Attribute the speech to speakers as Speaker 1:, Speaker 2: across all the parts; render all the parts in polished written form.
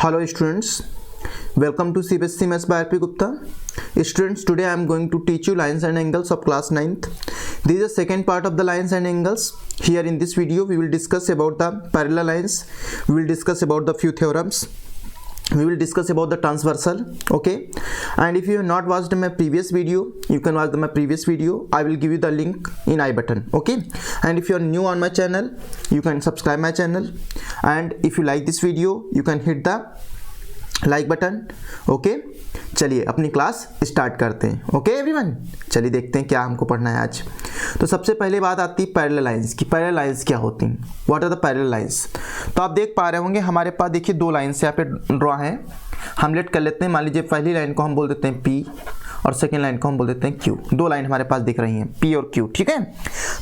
Speaker 1: Hello students, welcome to CBSE Maths by RP Gupta. Students, today I am going to teach you lines and angles of class 9th. This is the second part of the lines and angles. Here in this video we will discuss about the parallel lines, we will discuss about the few theorems, we will discuss about the transversal. Okay, and if you have not watched my previous video, you can watch my previous video. I will give you the link in I button. Okay, and if you are new on my channel, you can subscribe my channel, and if you like this video, you can hit the like button. Okay, चलिए अपनी class start करते हैं. Okay everyone, चलिए देखते हैं क्या हमको पढ़ना है आज. तो सबसे पहले बात आती है पैरेलल लाइंस की. पैरेलल लाइंस क्या होती हैं, what are the parallel lines. तो आप देख पा रहे होंगे हमारे पास देखिए दो लाइंस यहाँ पे ड्रॉ हैं. हम लेट कर लेते हैं. मान लीजिए पहली लाइन को हम बोल देते हैं P और सेकेंड लाइन को हम बोल देते हैं Q. दो लाइन हमारे पास दिख रही हैं P और Q. ठीक है.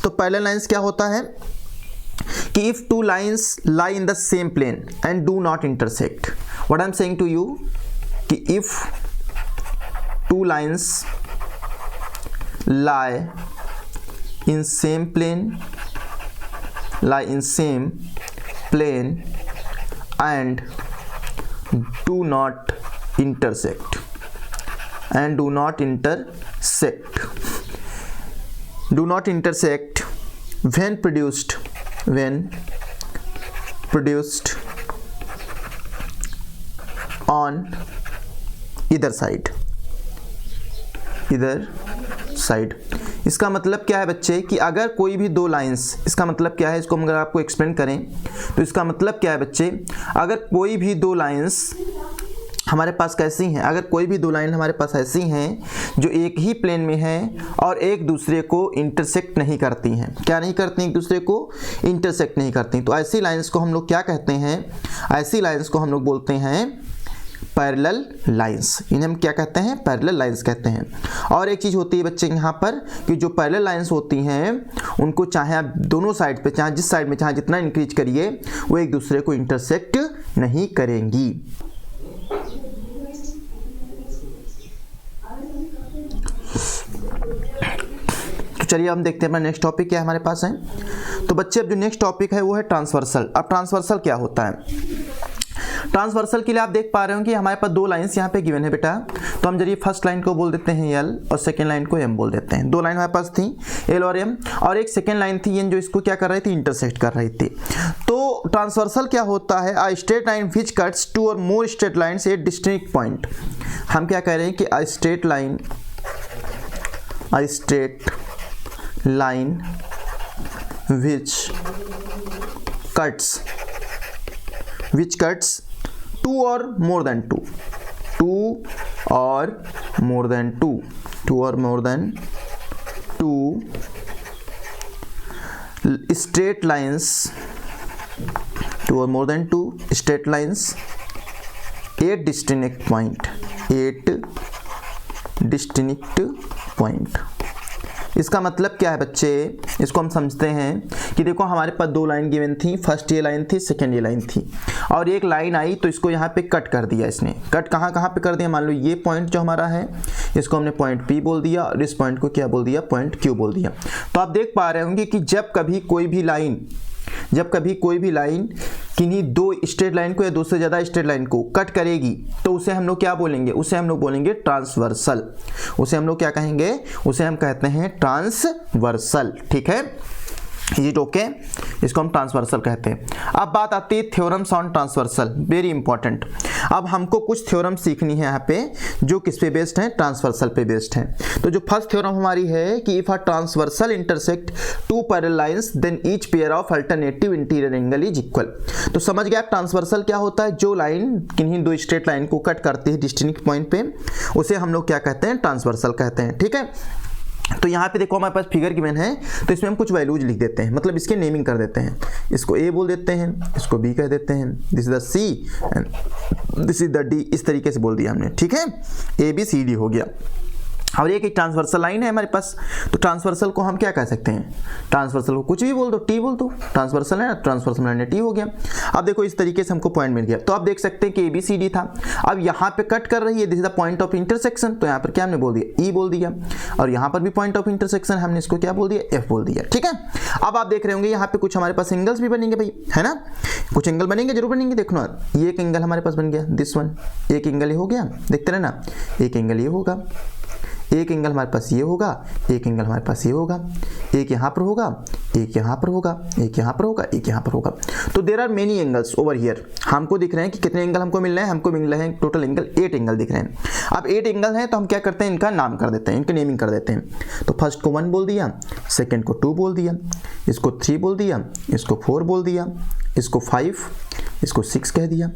Speaker 1: तो पैरेलल लाइंस क्या होता है कि if two lines lie in the same plane and do not intersect. What I am saying to you कि if two lines lie in same plane and do not intersect when produced on either side. इसका मतलब क्या है बच्चे कि अगर कोई भी दो लाइंस, इसका मतलब क्या है, इसको अगर आपको एक्सप्लेन करें तो इसका मतलब क्या है बच्चे, अगर कोई भी दो लाइंस हमारे पास कैसी हैं, अगर कोई भी दो लाइन हमारे पास ऐसी हैं जो एक ही प्लेन में हैं और एक दूसरे को इंटरसेक्ट नहीं करती हैं. क्या नहीं करती, एक दूसरे को इंटरसेक्ट नहीं करती. तो ऐसी लाइंस को हम लोग क्या कहते हैं, ऐसी लाइंस को हम लोग बोलते हैं पैरेलल लाइंस. इन्हें हम क्या कहते हैं, पैरेलल लाइंस कहते हैं. और एक चीज़ होती है बच्चे यहाँ पर कि जो पैरेलल लाइंस होती हैं उनको चाहे आप दोनों साइड पे, चाहे जिस साइड में चाहे जितना इंक्रीज करिए, वो एक दूसरे को इंटरसेक्ट नहीं करेंगी. तो चलिए हम देखते हैं अपना नेक्स्ट टॉपिक क्या हमारे पास है. तो बच्चे अब जो नेक्स्ट टॉपिक है वो है ट्रांसवर्सल. अब ट्रांसवर्सल क्या होता है. ट्रांसवर्सल के लिए आप देख पा रहे हो कि हमारे पास दो लाइंस यहाँ पे गिवन है बेटा. तो हम जरिए फर्स्ट लाइन को बोल देते हैं L और सेकेंड लाइन को M बोल देते हैं. दो लाइन हमारे पास थी L और M, और एक सेकेंड लाइन थी N जो इसको क्या कर रही थी, इंटरसेक्ट कर रही थी. तो ट्रांसवर्सल क्या होता है, a straight line which cuts two और more straight lines at distinct point. हम क्या कह रहे हैं कि a straight line which cuts two or more than two straight lines eight distinct point. इसका मतलब क्या है बच्चे, इसको हम समझते हैं कि देखो हमारे पास दो लाइन गिवन थी. फर्स्ट ये लाइन थी, सेकंड ये लाइन थी, और एक लाइन आई तो इसको यहाँ पे कट कर दिया. इसने कट कहाँ पे कर दिया, मान लो ये पॉइंट जो हमारा है इसको हमने पॉइंट P बोल दिया और इस पॉइंट को क्या बोल दिया, पॉइंट Q बोल दिया. तो आप देख पा रहे होंगे कि जब कभी कोई भी लाइन किन्हीं दो स्ट्रेट लाइन को या दो से ज़्यादा स्ट्रेट लाइन को कट करेगी तो उसे हम लोग क्या बोलेंगे, उसे हम लोग बोलेंगे ट्रांसवर्सल. उसे हम लोग क्या कहेंगे, उसे हम कहते हैं ट्रांसवर्सल. ठीक है, इज इट ओके. इसको हम ट्रांसवर्सल कहते हैं. अब बात आती है theorems on transversal, very important. अब हमको कुछ थ्योरम सीखनी है यहाँ पे जो किस पे बेस्ड है, ट्रांसवर्सल पे बेस्ड है. तो जो फर्स्ट थ्योरम हमारी है कि if a transversal intersect two parallel lines then each pair of alternative interior angle is equal. तो समझ गया ट्रांसवर्सल क्या होता है, जो लाइन किन्हीं दो स्ट्रेट लाइन को कट करती है डिस्टिंक्ट पॉइंट पे, उसे हम लोग क्या कहते हैं, ट्रांसवर्सल कहते हैं. ठीक है. तो यहाँ पे देखो हमारे पास फिगर गिवन है, तो इसमें हम कुछ वैल्यूज लिख देते हैं, मतलब इसके नेमिंग कर देते हैं. इसको A बोल देते हैं, इसको B कह देते हैं, this is the C and this is the D. इस तरीके से बोल दिया हमने. ठीक है, ABCD हो गया. और एक ट्रांसवर्सल लाइन है हमारे पास, तो ट्रांसवर्सल को हम क्या कह सकते हैं, ट्रांसवर्सल को कुछ भी बोल दो, टी बोल दो, ट्रांसवर्सल है ना, ट्रांसवर्सल लाइन टी हो गया। अब देखो इस तरीके से हमको पॉइंट मिल गया। तो आप देख सकते हैं कि ABCD था, अब यहाँ पे कट कर रही है, this is the point of intersection, तो यहाँ पर क्या हमने बोल दिया, E बोल दिया, और यहाँ पर भी पॉइंट ऑफ इंटरसेक्शन हमने इसको क्या बोल दिया, F बोल दिया। ठीक है, अब आप देख रहे होंगे यहाँ पे कुछ हमारे पास एंगल्स भी बनेंगे भाई, है ना, कुछ एंगल बनेंगे, जरूर बनेंगे। देखो ना, ये एक एंगल हमारे पास बन गया, दिस वन, एक एंगल ये हो गया, देखते रहे ना, एक एंगल ये होगा, एक एंगल हमारे पास ये होगा, एक एंगल हमारे पास ये होगा, एक यहाँ पर होगा, एक यहाँ पर होगा, एक यहाँ पर होगा, एक यहाँ पर होगा। तो there are many angles over here. हमको दिख रहे हैं कि कितने एंगल हमको मिल रहे हैं, हमको मिल रहे हैं टोटल एंगल 8 एंगल दिख रहे हैं। अब 8 एंगल हैं तो हम क्या करते हैं, इनका नाम कर देते हैं, इनके नेमिंग कर देते हैं। तो फर्स्ट को 1 बोल दिया, सेकेंड को 2 बोल दिया, इसको 3 बोल दिया, इसको 4 बोल दिया, इसको 5, इसको 6 कह दिया,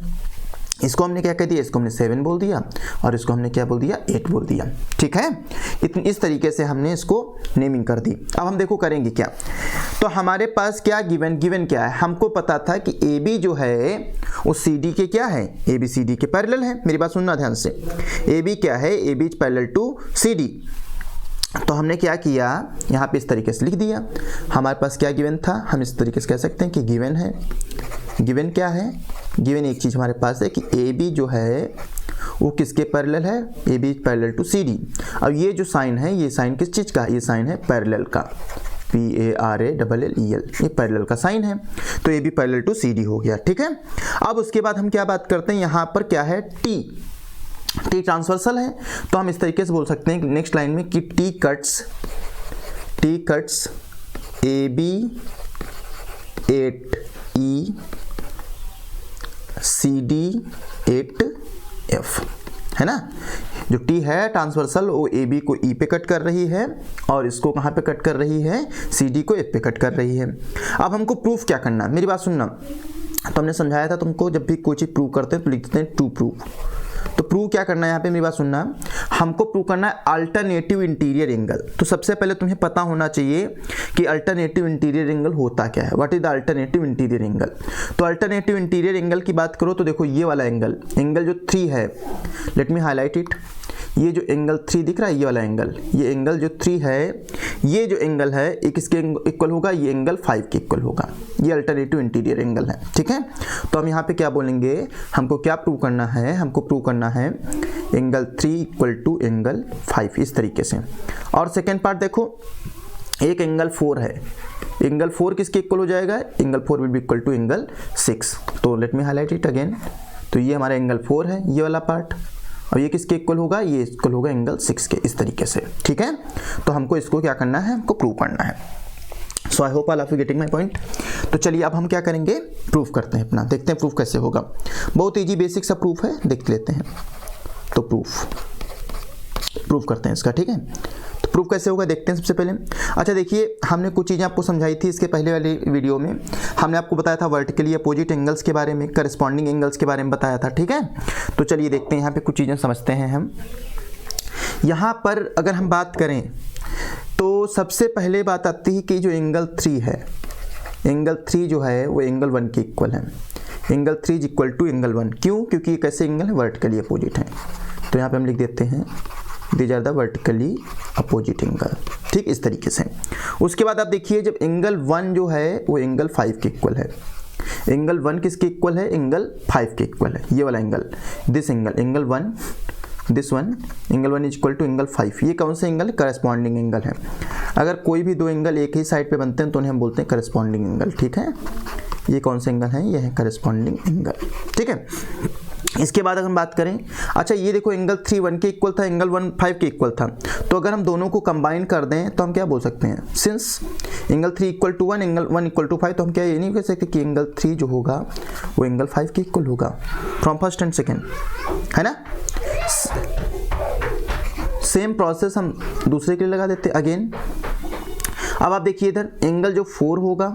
Speaker 1: इसको हमने क्या कह दिया, इसको हमने 7 बोल दिया, और इसको हमने क्या बोल दिया, 8 बोल दिया। ठीक है, इस तरीके से हमने इसको नेमिंग कर दी। अब हम देखो करेंगे क्या, तो हमारे पास क्या गिवन क्या है, हमको पता था कि AB जो है वो CD के क्या है, ABCD के पैरेलल है। मेरी बात सुनना ध्यान से, AB क्या है, AB is parallel to CD। तो हमने क्या किया, यहाँ पे इस तरीके से लिख दिया। हमारे पास क्या गिवन था, हम इस तरीके से कह सकते हैं कि गिवन है, गिवन क्या है, गिवन एक चीज़ हमारे पास है कि AB जो है वो किसके पैरेलल है, AB is parallel to CD। अब ये जो साइन है, ये साइन किस चीज़ का, ये साइन है पैरेलल का, PARALLEL, ये पैरेलल का साइन है। तो AB पैरेलल टू CD हो गया। ठीक है, अब उसके बाद हम क्या बात करते हैं, यहाँ पर क्या है, T ट्रांसवर्सल है, तो हम इस तरीके से बोल सकते हैं नेक्स्ट लाइन में कि T cuts AB 8E CD 8F, है ना। जो T है ट्रांसवर्सल वो AB को E पे कट कर रही है, और इसको कहाँ पे कट कर रही है, CD को F पे कट कर रही है। अब हमको प्रूफ क्या करना है, मेरी बात सुनना, तो हमने समझाया था तुमको, जब भी कोई चीज़ प्रूव करते हैं तो लिखते हैं टू प्रूव। तो प्रूव क्या करना है, यहाँ पे मेरी बात सुनना, हमको प्रूव करना है अल्टरनेटिव इंटीरियर एंगल। तो सबसे पहले तुम्हें पता होना चाहिए कि अल्टरनेटिव इंटीरियर एंगल होता क्या है, what is the alternative interior angle. तो अल्टरनेटिव इंटीरियर एंगल की बात करो तो देखो ये वाला एंगल जो 3 है, लेट मी हाईलाइट इट, ये जो एंगल 3 दिख रहा है, ये वाला एंगल, ये एंगल जो 3 है, ये जो एंगल है एक इसके इक्वल होगा, ये एंगल 5 के इक्वल होगा, ये अल्टरनेटिव इंटीरियर एंगल है। ठीक है, तो हम यहाँ पे क्या बोलेंगे, हमको क्या प्रूव करना है, हमको प्रूव करना है एंगल 3 इक्वल टू एंगल 5, इस तरीके से। और सेकेंड पार्ट देखो, एक एंगल 4 है, एंगल 4 किसके इक्वल हो जाएगा, angle 4 will be equal to angle 6। तो let me highlight it again, तो ये हमारा एंगल 4 है, ये वाला पार्ट, और ये किसके इक्वल होगा, ये इक्वल होगा एंगल 6 के, इस तरीके से। ठीक है, तो हमको इसको क्या करना है, हमको प्रूव करना है। So I hope all of you getting my point. तो चलिए अब हम क्या करेंगे, प्रूफ करते हैं अपना, देखते हैं प्रूफ कैसे होगा। बहुत इजी बेसिक सा प्रूफ है, देख लेते हैं। तो प्रूफ करते हैं इसका। ठीक है, तो प्रूफ कैसे होगा देखते हैं सबसे पहले। अच्छा देखिए, हमने कुछ चीज़ें आपको समझाई थी इसके पहले वाली वीडियो में। हमने आपको बताया था वर्टिकली अपोजिट एंगल्स के बारे में, करस्पॉन्डिंग एंगल्स के बारे में बताया था। ठीक है, तो चलिए देखते हैं यहाँ पे कुछ चीज़ें समझते हैं हम। यहाँ पर अगर हम बात करें तो सबसे पहले बात आती है कि जो एंगल 3 है, एंगल 3 जो है वो एंगल 1 के इक्वल है। Angle 3 is equal to angle 1, क्यों, क्योंकि ये कैसे एंगल है, वर्टिकली अपोजिट है। तो यहाँ पे हम लिख देते हैं these are the vertically opposite angle. ठीक, इस तरीके से। उसके बाद आप देखिए, जब एंगल 1 जो है वो एंगल 5 के इक्वल है, एंगल 1 किसके इक्वल है, एंगल 5 के इक्वल है, ये वाला angle, this angle 1, this one, angle 1 is equal to angle 5। ये कौन सा एंगल है, करस्पॉन्डिंग एंगल है। अगर कोई भी दो एंगल एक ही साइड पे बनते हैं तो उन्हें हम बोलते हैं करस्पॉन्डिंग एंगल। ठीक है, ये कौन सा एंगल है, ये है करस्पॉन्डिंग एंगल। ठीक है, इसके बाद अगर हम बात करें, अच्छा ये देखो एंगल 3 1 के इक्वल था, एंगल 1 5 के इक्वल था। तो अगर हम दोनों को कंबाइन कर दें तो हम क्या बोल सकते हैं, since angle 3 equal to 1, angle 1 equal to 5, तो हम क्या ये नहीं कह सकते कि एंगल 3 जो होगा वो एंगल 5 के इक्वल होगा फ्रॉम फर्स्ट एंड सेकेंड, है ना। सेम प्रोसेस हम दूसरे के लिए लगा देते अगेन। अब आप देखिए इधर एंगल जो 4 होगा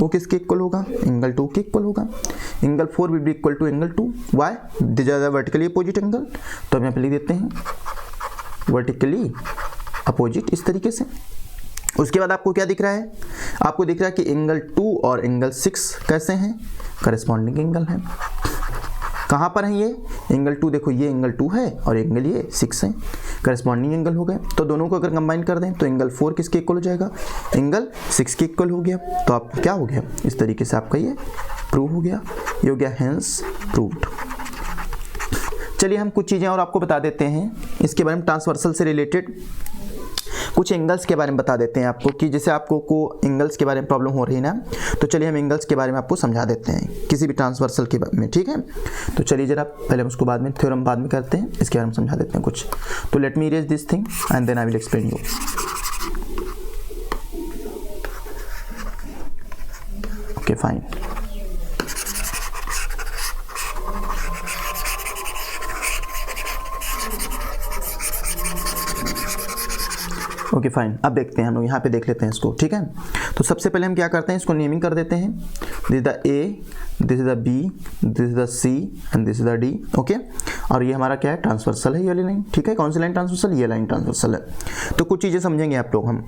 Speaker 1: वो किसके इक्वल होगा, एंगल 2 के इक्वल होगा। Angle 4 will be equal to angle 2, why, this is the vertically opposite angle. तो हम यहाँ पे लिख देते हैं वर्टिकली अपोजिट, इस तरीके से। उसके बाद आपको क्या दिख रहा है, आपको दिख रहा है कि एंगल 2 और एंगल 6 कैसे हैं, करस्पॉन्डिंग एंगल हैं। कहाँ पर है ये, एंगल 2 देखो, ये एंगल 2 है और एंगल ये 6 है, करस्पॉन्डिंग एंगल हो गए। तो दोनों को अगर कंबाइन कर दें तो एंगल 4 किसके इक्वल हो जाएगा, एंगल 6 के इक्वल हो गया। तो आप क्या हो गया, इस तरीके से आपका ये प्रूव हो गया, ये हो गया हेंस प्रूव्ड। चलिए हम कुछ चीज़ें और आपको बता देते हैं इसके बारे में, ट्रांसवर्सल से रिलेटेड कुछ एंगल्स के बारे में बता देते हैं आपको, कि जैसे आपको को एंगल्स के बारे में प्रॉब्लम हो रही है ना, तो चलिए हम एंगल्स के बारे में आपको समझा देते हैं किसी भी ट्रांसवर्सल के बारे में, ठीक है। तो चलिए जरा पहले हम उसको बाद में थ्योरम बाद में करते हैं, इसके बारे में समझा देते हैं कुछ। तो let me erase this thing and then I will explain you. Okay fine. Okay fine, अब देखते हैं हम लोग यहाँ पे देख लेते हैं इसको, ठीक है। तो सबसे पहले हम क्या करते हैं, इसको नेमिंग कर देते हैं। This is the A, this is the B, this is the C and this is the D. Okay, और ये हमारा क्या है, ट्रांसवर्सल है ये वाली लाइन, ठीक है। कौन सी लाइन ट्रांसवर्सल, ये लाइन ट्रांसवर्सल है। तो कुछ चीज़ें समझेंगे आप लोग। हम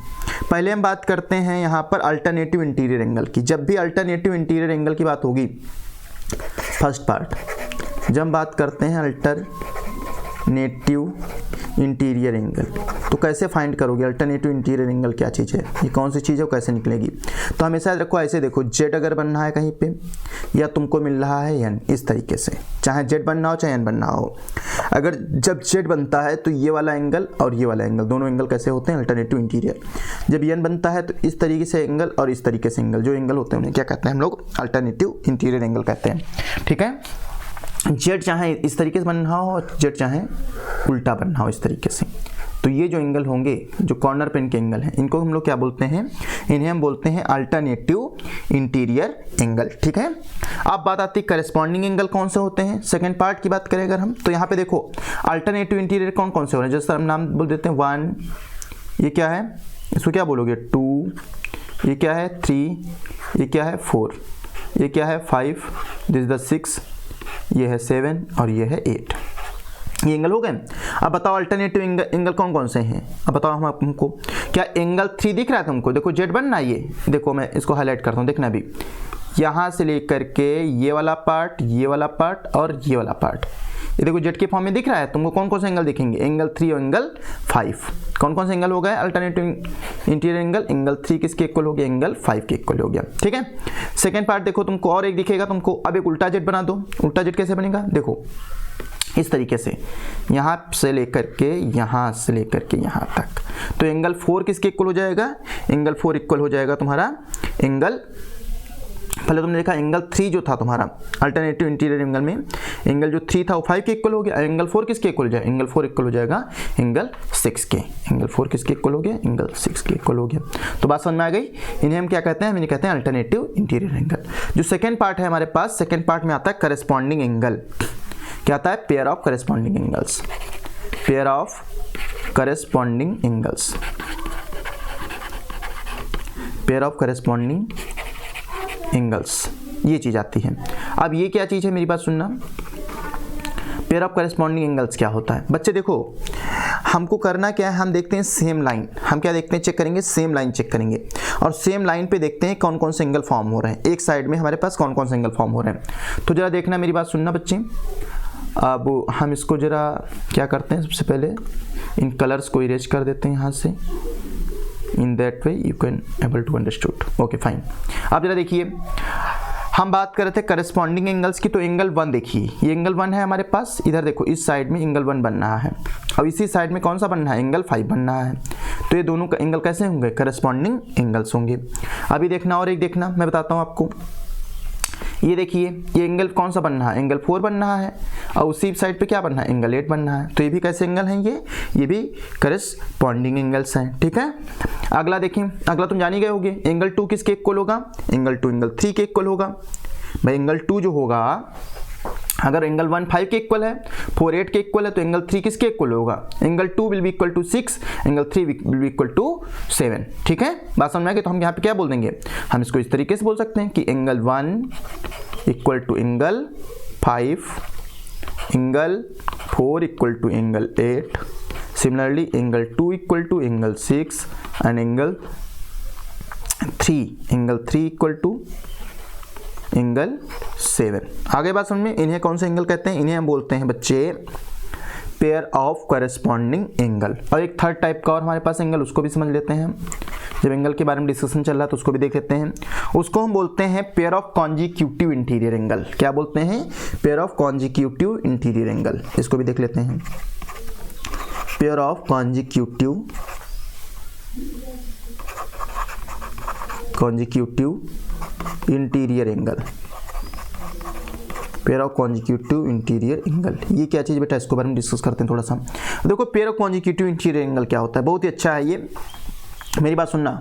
Speaker 1: पहले हम बात करते हैं यहाँ पर अल्टरनेटिव इंटीरियर एंगल की। जब भी अल्टरनेटिव इंटीरियर एंगल की बात होगी, फर्स्ट पार्ट, जब हम बात करते हैं अल्टरनेटिव इंटीरियर एंगल, तो कैसे फाइंड करोगे अल्टरनेटिव इंटीरियर एंगल क्या चीज़ है, ये कौन सी चीज़ है, कैसे निकलेगी। तो हमेशा याद रखो, ऐसे देखो, जेड अगर बनना है कहीं पे, या तुमको मिल रहा है एन, इस तरीके से, चाहे जेड बनना हो चाहे एन बनना हो। अगर जब जेड बनता है तो ये वाला एंगल और ये वाला एंगल, दोनों एंगल कैसे होते हैं, अल्टरनेटिव इंटीरियर। जब एन बनता है तो इस तरीके से एंगल और इस तरीके से एंगल, जो एंगल होते हैं उन्हें क्या कहते हैं हम लोग, अल्टरनेटिव इंटीरियर एंगल कहते हैं, ठीक है। जेड चाहे इस तरीके से बनना हो और जेड चाहे उल्टा बनना हो इस तरीके से, तो ये जो एंगल होंगे, जो कॉर्नर पे इनके एंगल हैं, इनको हम लोग क्या बोलते हैं, इन्हें हम बोलते हैं अल्टरनेटिव इंटीरियर एंगल, ठीक है। अब बात आती है करस्पॉन्डिंग एंगल कौन से होते हैं, सेकंड पार्ट की बात करें अगर हम, तो यहाँ पे देखो अल्टरनेटिव इंटीरियर कौन कौन से हो रहे हैं, जैसे हम नाम बोल देते हैं 1, ये क्या है, इसको क्या बोलोगे 2, ये क्या है 3, ये क्या है 4, ये क्या है 5, दिस इज द 6, ये है 7 और ये है 8, ये एंगल हो गए। अब बताओ अल्टरनेटिव एंगल कौन कौन से हैं, अब बताओ हम आपको, क्या एंगल 3 दिख रहा है तुमको, देखो जेड बनना, ये देखो मैं इसको हाईलाइट करता हूँ, देखना भी, यहाँ से लेकर के ये वाला पार्ट, ये वाला पार्ट और ये वाला पार्ट, ये देखो जेड के फॉर्म में दिख रहा है तुमको। कौन कौन से एंगल दिखेंगे, एंगल 3 और एंगल 5। कौन कौन से एंगल हो गए अल्टरनेटिव इंटीरियर एंगल, एंगल 3 किसके इक्वल हो गया, एंगल 5 के इक्वल हो गया, ठीक है। सेकंड पार्ट देखो तुमको और एक दिखेगा तुमको, अब एक उल्टा जेड बना दो। उल्टा जेड कैसे बनेगा, देखो इस तरीके से, यहाँ से लेकर के यहाँ से लेकर के यहाँ तक, तो एंगल 4 किसके इक्वल हो जाएगा, एंगल 4 इक्वल हो जाएगा तुम्हारा एंगल, पहले तुमने देखा एंगल 3 जो था तुम्हारा अल्टरनेटिव इंटीरियर एंगल में, एंगल जो 3 था वो 5 के इक्वल हो गया, एंगल 4 किसके इक्वल हो जाएगा, एंगल 4 इक्वल हो जाएगा एंगल 6 के, एंगल 4 किसके इक्वल हो गया, एंगल 6 के इक्वल हो गया। तो बात समझ में आ गई, इन्हें हम क्या कहते हैं, हम इन्हें कहते हैं अल्टरनेटिव इंटीरियर एंगल। जो सेकेंड पार्ट है हमारे पास, सेकेंड पार्ट में आता है करस्पॉन्डिंग एंगल। क्या आता है, pair of corresponding angles, pair of corresponding angles, pair of corresponding angles, ये चीज़ आती है। अब ये क्या चीज़ है, मेरी बात सुनना, पेयर ऑफ करस्पॉन्डिंग एंगल्स क्या होता है। बच्चे देखो, हमको करना क्या है, हम देखते हैं सेम लाइन, हम क्या देखते हैं, चेक करेंगे, सेम लाइन चेक करेंगे, और सेम लाइन पे देखते हैं कौन कौन से एंगल फॉर्म हो रहे हैं, एक साइड में हमारे पास कौन कौन से एंगल फॉर्म हो रहे हैं। तो जरा देखना, मेरी बात सुनना बच्चे। अब हम इसको जरा क्या करते हैं, सबसे पहले इन कलर्स को इरेज कर देते हैं यहाँ से, in that way you can able to understood. Okay fine. अब जरा देखिए, हम बात कर रहे थे करस्पॉन्डिंग एंगल्स की, तो एंगल 1 देखिए, ये एंगल 1 है हमारे पास, इधर देखो इस साइड में एंगल 1 बन रहा है, अब इसी साइड में कौन सा बनना है, एंगल 5 बनना है। तो ये दोनों का एंगल कैसे होंगे, करस्पॉन्डिंग एंगल्स होंगे। अभी देखना, और एक देखना, मैं बताता हूँ आपको, ये देखिए, ये एंगल कौन सा बनना है, एंगल 4 बनना है, और उसी साइड पे क्या बनना है, एंगल 8 बनना है। तो ये भी कैसे एंगल हैं, ये भी करस्पॉन्डिंग एंगल्स हैं, ठीक है। अगला देखिए, अगला तुम जान ही गए होगे, एंगल 2 किसके इक्वल होगा, एंगल 2 एंगल 3 के इक्वल होगा। भाई एंगल 2 जो होगा, अगर एंगल 1 5 के इक्वल है, 4 8 के इक्वल है, तो एंगल 3 किसके इक्वल होगा, angle 2 will be equal to 6, angle 3 will be equal to 7, ठीक है। बात समझ में आ गई। तो हम यहाँ पे क्या बोल देंगे, हम इसको इस तरीके से बोल सकते हैं कि angle 1 equal to angle 5, angle 4 equal to angle 8, similarly angle 2 equal to angle 6 and angle 3 equal to angle 7। आगे बात समझ में, इन्हें कौन से एंगल कहते हैं, इन्हें हम बोलते हैं बच्चे पेयर ऑफ कॉरेस्पॉन्डिंग एंगल। और एक थर्ड टाइप का और हमारे पास एंगल, उसको भी समझ लेते हैं। जब एंगल के बारे में डिस्कशन चल रहा है तो उसको भी देख लेते हैं। उसको हम बोलते हैं pair of consecutive interior angle. क्या बोलते हैं? Pair of consecutive interior angle. इसको भी देख लेते हैं। Pair of consecutive interior angle. Pair of consecutive interior angle, ये क्या चीज़ बेटा, इसको बारे में डिस्कस करते हैं थोड़ा सा। देखो pair of consecutive interior angle क्या होता है, बहुत ही अच्छा है ये। मेरी बात सुनना,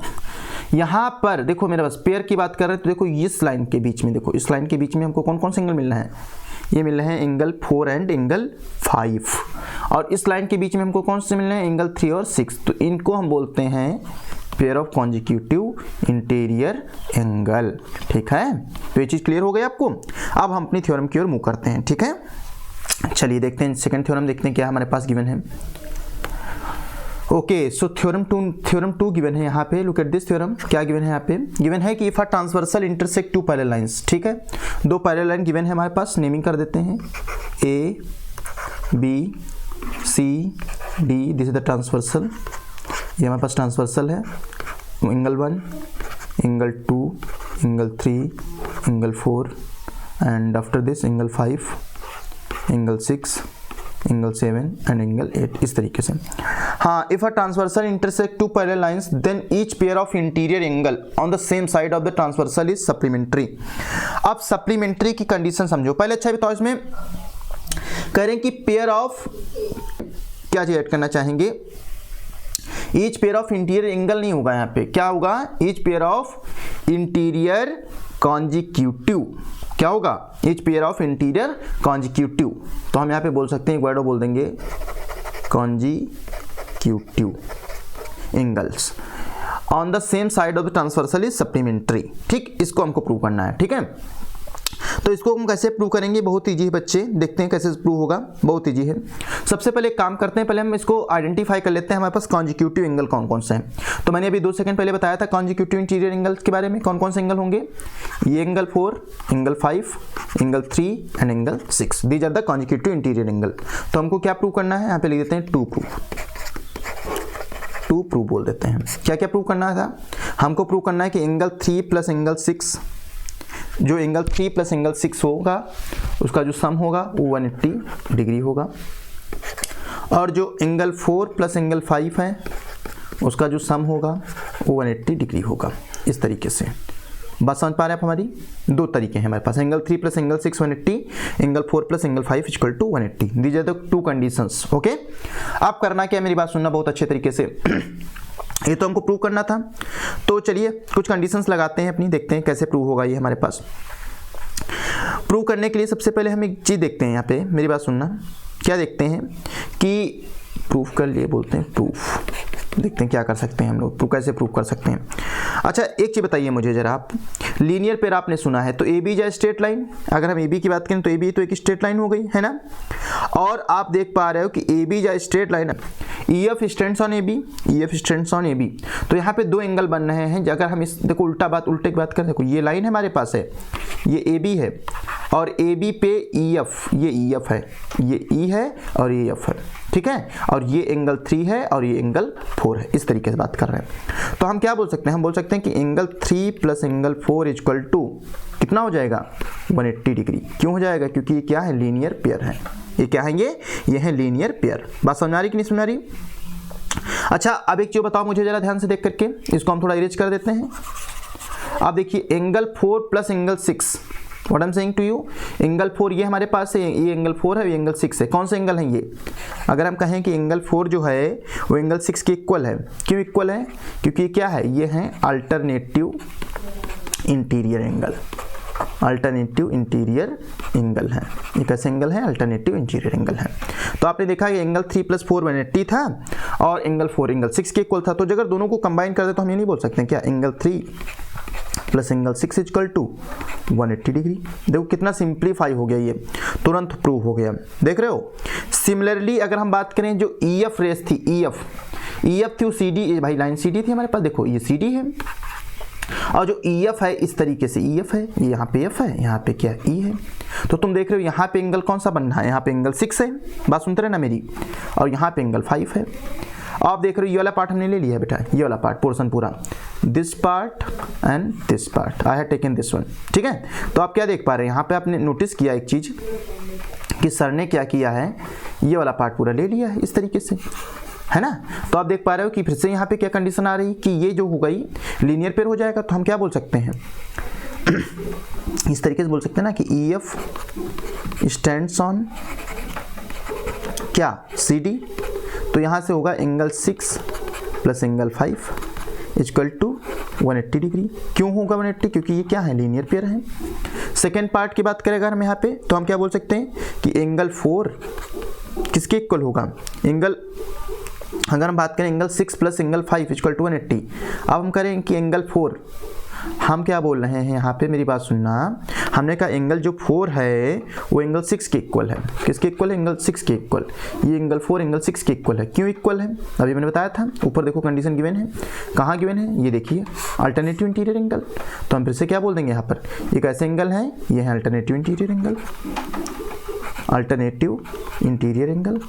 Speaker 1: यहाँ पर देखो मेरे पास पेयर की बात कर रहे हैं तो देखो इस लाइन के बीच में, देखो इस लाइन के बीच में हमको कौन कौन से एंगल मिलना है? ये मिल रहे हैं एंगल 4 एंड एंगल 5। और इस लाइन के बीच में हमको कौन से मिलने हैं? एंगल 3 और 6। तो इनको हम बोलते हैं pair of consecutive interior angle. ठीक है, तो ये चीज़ क्लियर हो गई आपको। अब हम अपनी थ्योरम की ओर मूव करते हैं। ठीक है, चलिए देखते हैं सेकंड थ्योरम, देखते हैं क्या हमारे पास गिवन है। Okay, so theorem two given है यहाँ पे। Look at this theorem. क्या गिवन है यहाँ पे? गिवन है कि if a transversal intersect two parallel lines. ठीक है, दो पैरेलल लाइन गिवन है हमारे पास, नेमिंग कर देते हैं A B C D. This is the transversal, ये हमारे पास ट्रांसवर्सल है। Angle 1, angle 2, angle 3, angle 4 and after this angle 5, angle 6, angle 7 and angle 8, इस तरीके से। हाँ, if a transversal intersect two parallel lines then each pair of interior angle on the same side of the transversal is supplementary. अब supplementary की condition समझो पहले। अच्छा बताओ, इसमें कह रहे हैं कि पेयर ऑफ क्या चीज ऐड करना चाहेंगे? Each pair of interior angle नहीं होगा यहाँ पे, क्या होगा? Each pair of interior consecutive. क्या होगा? Each pair of interior consecutive. तो हम यहाँ पे बोल सकते हैं, एक वर्ड बोल देंगे, consecutive angles on the same side of the transversal is supplementary. ठीक, इसको हमको प्रूव करना है। ठीक है, तो इसको हम कैसे प्रूव करेंगे? बहुत ईजी है बच्चे, देखते हैं कैसे प्रूव होगा। बहुत ईजी है। सबसे पहले एक काम करते हैं, पहले हम इसको आइडेंटिफाई कर लेते हैं हमारे पास कॉन्जिक्यूटिव एंगल कौन कौन से हैं। तो मैंने अभी 2 सेकंड पहले बताया था कॉन्जिक्यूटिव इंटीरियर एंगल के बारे में। कौन कौन से एंगल होंगे? ये angle 4, angle 5, angle 3 and angle 6। These are the consecutive interior angle. तो हमको क्या प्रूव करना है? यहाँ पे लिख देते हैं टू प्रूव बोल देते हैं। क्या क्या प्रूव करना था? हमको प्रूव करना है कि एंगल 3 प्लस एंगल 6, जो एंगल 3 प्लस एंगल 6 होगा उसका जो सम होगा वो 180 डिग्री होगा। और जो एंगल 4 प्लस एंगल 5 है उसका जो सम होगा वो 180 डिग्री होगा। इस तरीके से बात समझ पा रहे हैं आप हमारी? 2 तरीके हैं हमारे पास, angle 3 plus angle 6 180, angle 4 plus angle 5 equal to 180। These are the 2 conditions. Okay, आप करना क्या, मेरी बात सुनना बहुत अच्छे तरीके से। ये तो हमको प्रूव करना था, तो चलिए कुछ कंडीशंस लगाते हैं अपनी, देखते हैं कैसे प्रूव होगा ये हमारे पास। प्रूव करने के लिए सबसे पहले हम एक चीज़ देखते हैं यहाँ पे, मेरी बात सुनना। क्या देखते हैं कि प्रूफ कर लिए बोलते हैं प्रूफ, देखते हैं क्या कर सकते हैं हम लोग, कैसे प्रूव कर सकते हैं। अच्छा एक चीज़ बताइए मुझे जरा आप, लीनियर पेयर आपने सुना है तो ए बी या स्ट्रेट लाइन, अगर हम ए बी की बात करें तो ए बी तो एक स्ट्रेट लाइन हो गई है ना। और आप देख पा रहे हो कि ए बी या straight line, E F stands on A B, E F stands on A B. तो यहाँ पे 2 एंगल बन रहे हैं। अगर हम इस देखो उल्टे की बात करें, देखो ये लाइन हमारे पास है, ये ए बी है और ए बी पे ई एफ, ये ई एफ है, ये ई है और ये एफ है, ठीक है। और ये एंगल 3 है और ये एंगल 4 है, इस तरीके से बात कर रहे हैं। तो हम क्या बोल सकते हैं, हम बोल सकते हैं कि angle 3 plus angle 4 equal to कितना हो जाएगा 180 डिग्री। क्यों हो जाएगा, क्योंकि ये क्या है, लीनियर पेयर है। ये क्या है, ये है लीनियर पेयर। बात समझ आ रही कि नहीं समझ आ रही। अच्छा अब एक चीज बताओ मुझे जरा ध्यान से देख करके, इसको हम थोड़ा इरेज कर देते हैं। आप देखिए angle 4 plus angle 6, what I am saying to you, angle 4 ये हमारे पास है, ये एंगल 4 है, ये एंगल 6 है। कौन सा एंगल है ये, अगर हम कहें कि एंगल 4 जो है वो एंगल 6 के इक्वल है। क्यों इक्वल है, क्योंकि ये क्या है, ये है alternative interior angle, alternative interior angle है। ये कैसे एंगल है, अल्टरनेटिव इंटीरियर एंगल है। तो आपने देखा कि एंगल 3 प्लस 4 180 था और एंगल 4 एंगल 6 के इक्वल था। तो अगर दोनों को कंबाइन कर दे तो हम ये नहीं बोल सकते हैं क्या, angle 3 plus angle 6 equal to 180 degree. देखो कितना सिंप्लीफाई हो गया, ये तुरंत प्रूव हो गया, देख रहे हो। सिमिलरली अगर हम बात करें जो ई एफ रेस थी, ई एफ थी वो सी डी, भाई लाइन सी डी थी हमारे पास, देखो ये सी डी है और जो ई एफ है इस तरीके से ई एफ है, यहाँ पे एफ है, यहाँ पे क्या ई है। तो तुम देख रहे हो यहाँ पे एंगल कौन सा बन रहा है, यहाँ पे एंगल 6 है, बात सुनते रहे ना मेरी, और यहाँ पे एंगल 5 है। आप देख रहे हो ये वाला पार्ट हमने ले लिया है बेटा, ये वाला पार्ट पोर्शन पूरा, this part and this part, I have taken this one, ठीक है। तो आप क्या देख पा रहे हैं, यहाँ पे आपने नोटिस किया एक चीज़ कि सर ने क्या किया है, ये वाला पार्ट पूरा ले लिया है इस तरीके से, है ना। तो आप देख पा रहे हो कि फिर से यहाँ पे क्या कंडीशन आ रही कि ये जो हो गई लीनियर पेयर हो जाएगा। तो हम क्या बोल सकते हैं, इस तरीके से बोल सकते हैं ना कि EF स्टैंड्स ऑन क्या, CD। तो यहाँ से होगा angle 6 plus angle 5 equal to 180 degree. क्यों होगा 180, क्योंकि ये क्या है, लीनियर पेयर है। सेकेंड पार्ट की बात करें अगर हम यहाँ पे, तो हम क्या बोल सकते हैं कि एंगल 4 किसके इक्वल होगा, एंगल, अगर हम बात करें angle 6 plus angle 5 equal to 180। अब हम करें कि एंगल 4, हम क्या बोल रहे हैं यहाँ पे, मेरी बात सुनना, हमने कहा एंगल जो 4 है वो एंगल 6 के इक्वल है। किसके इक्वल है, एंगल 6 के इक्वल। ये एंगल 4 एंगल 6 के इक्वल है। क्यों इक्वल है, अभी मैंने बताया था, ऊपर देखो कंडीशन गिवन है, कहाँ गिवन है, ये देखिए अल्टरनेटिव इंटीरियर एंगल। तो हम फिर से क्या बोल देंगे यहाँ पर, एक ऐसे एंगल है, ये है alternative interior angle, alternative interior angle,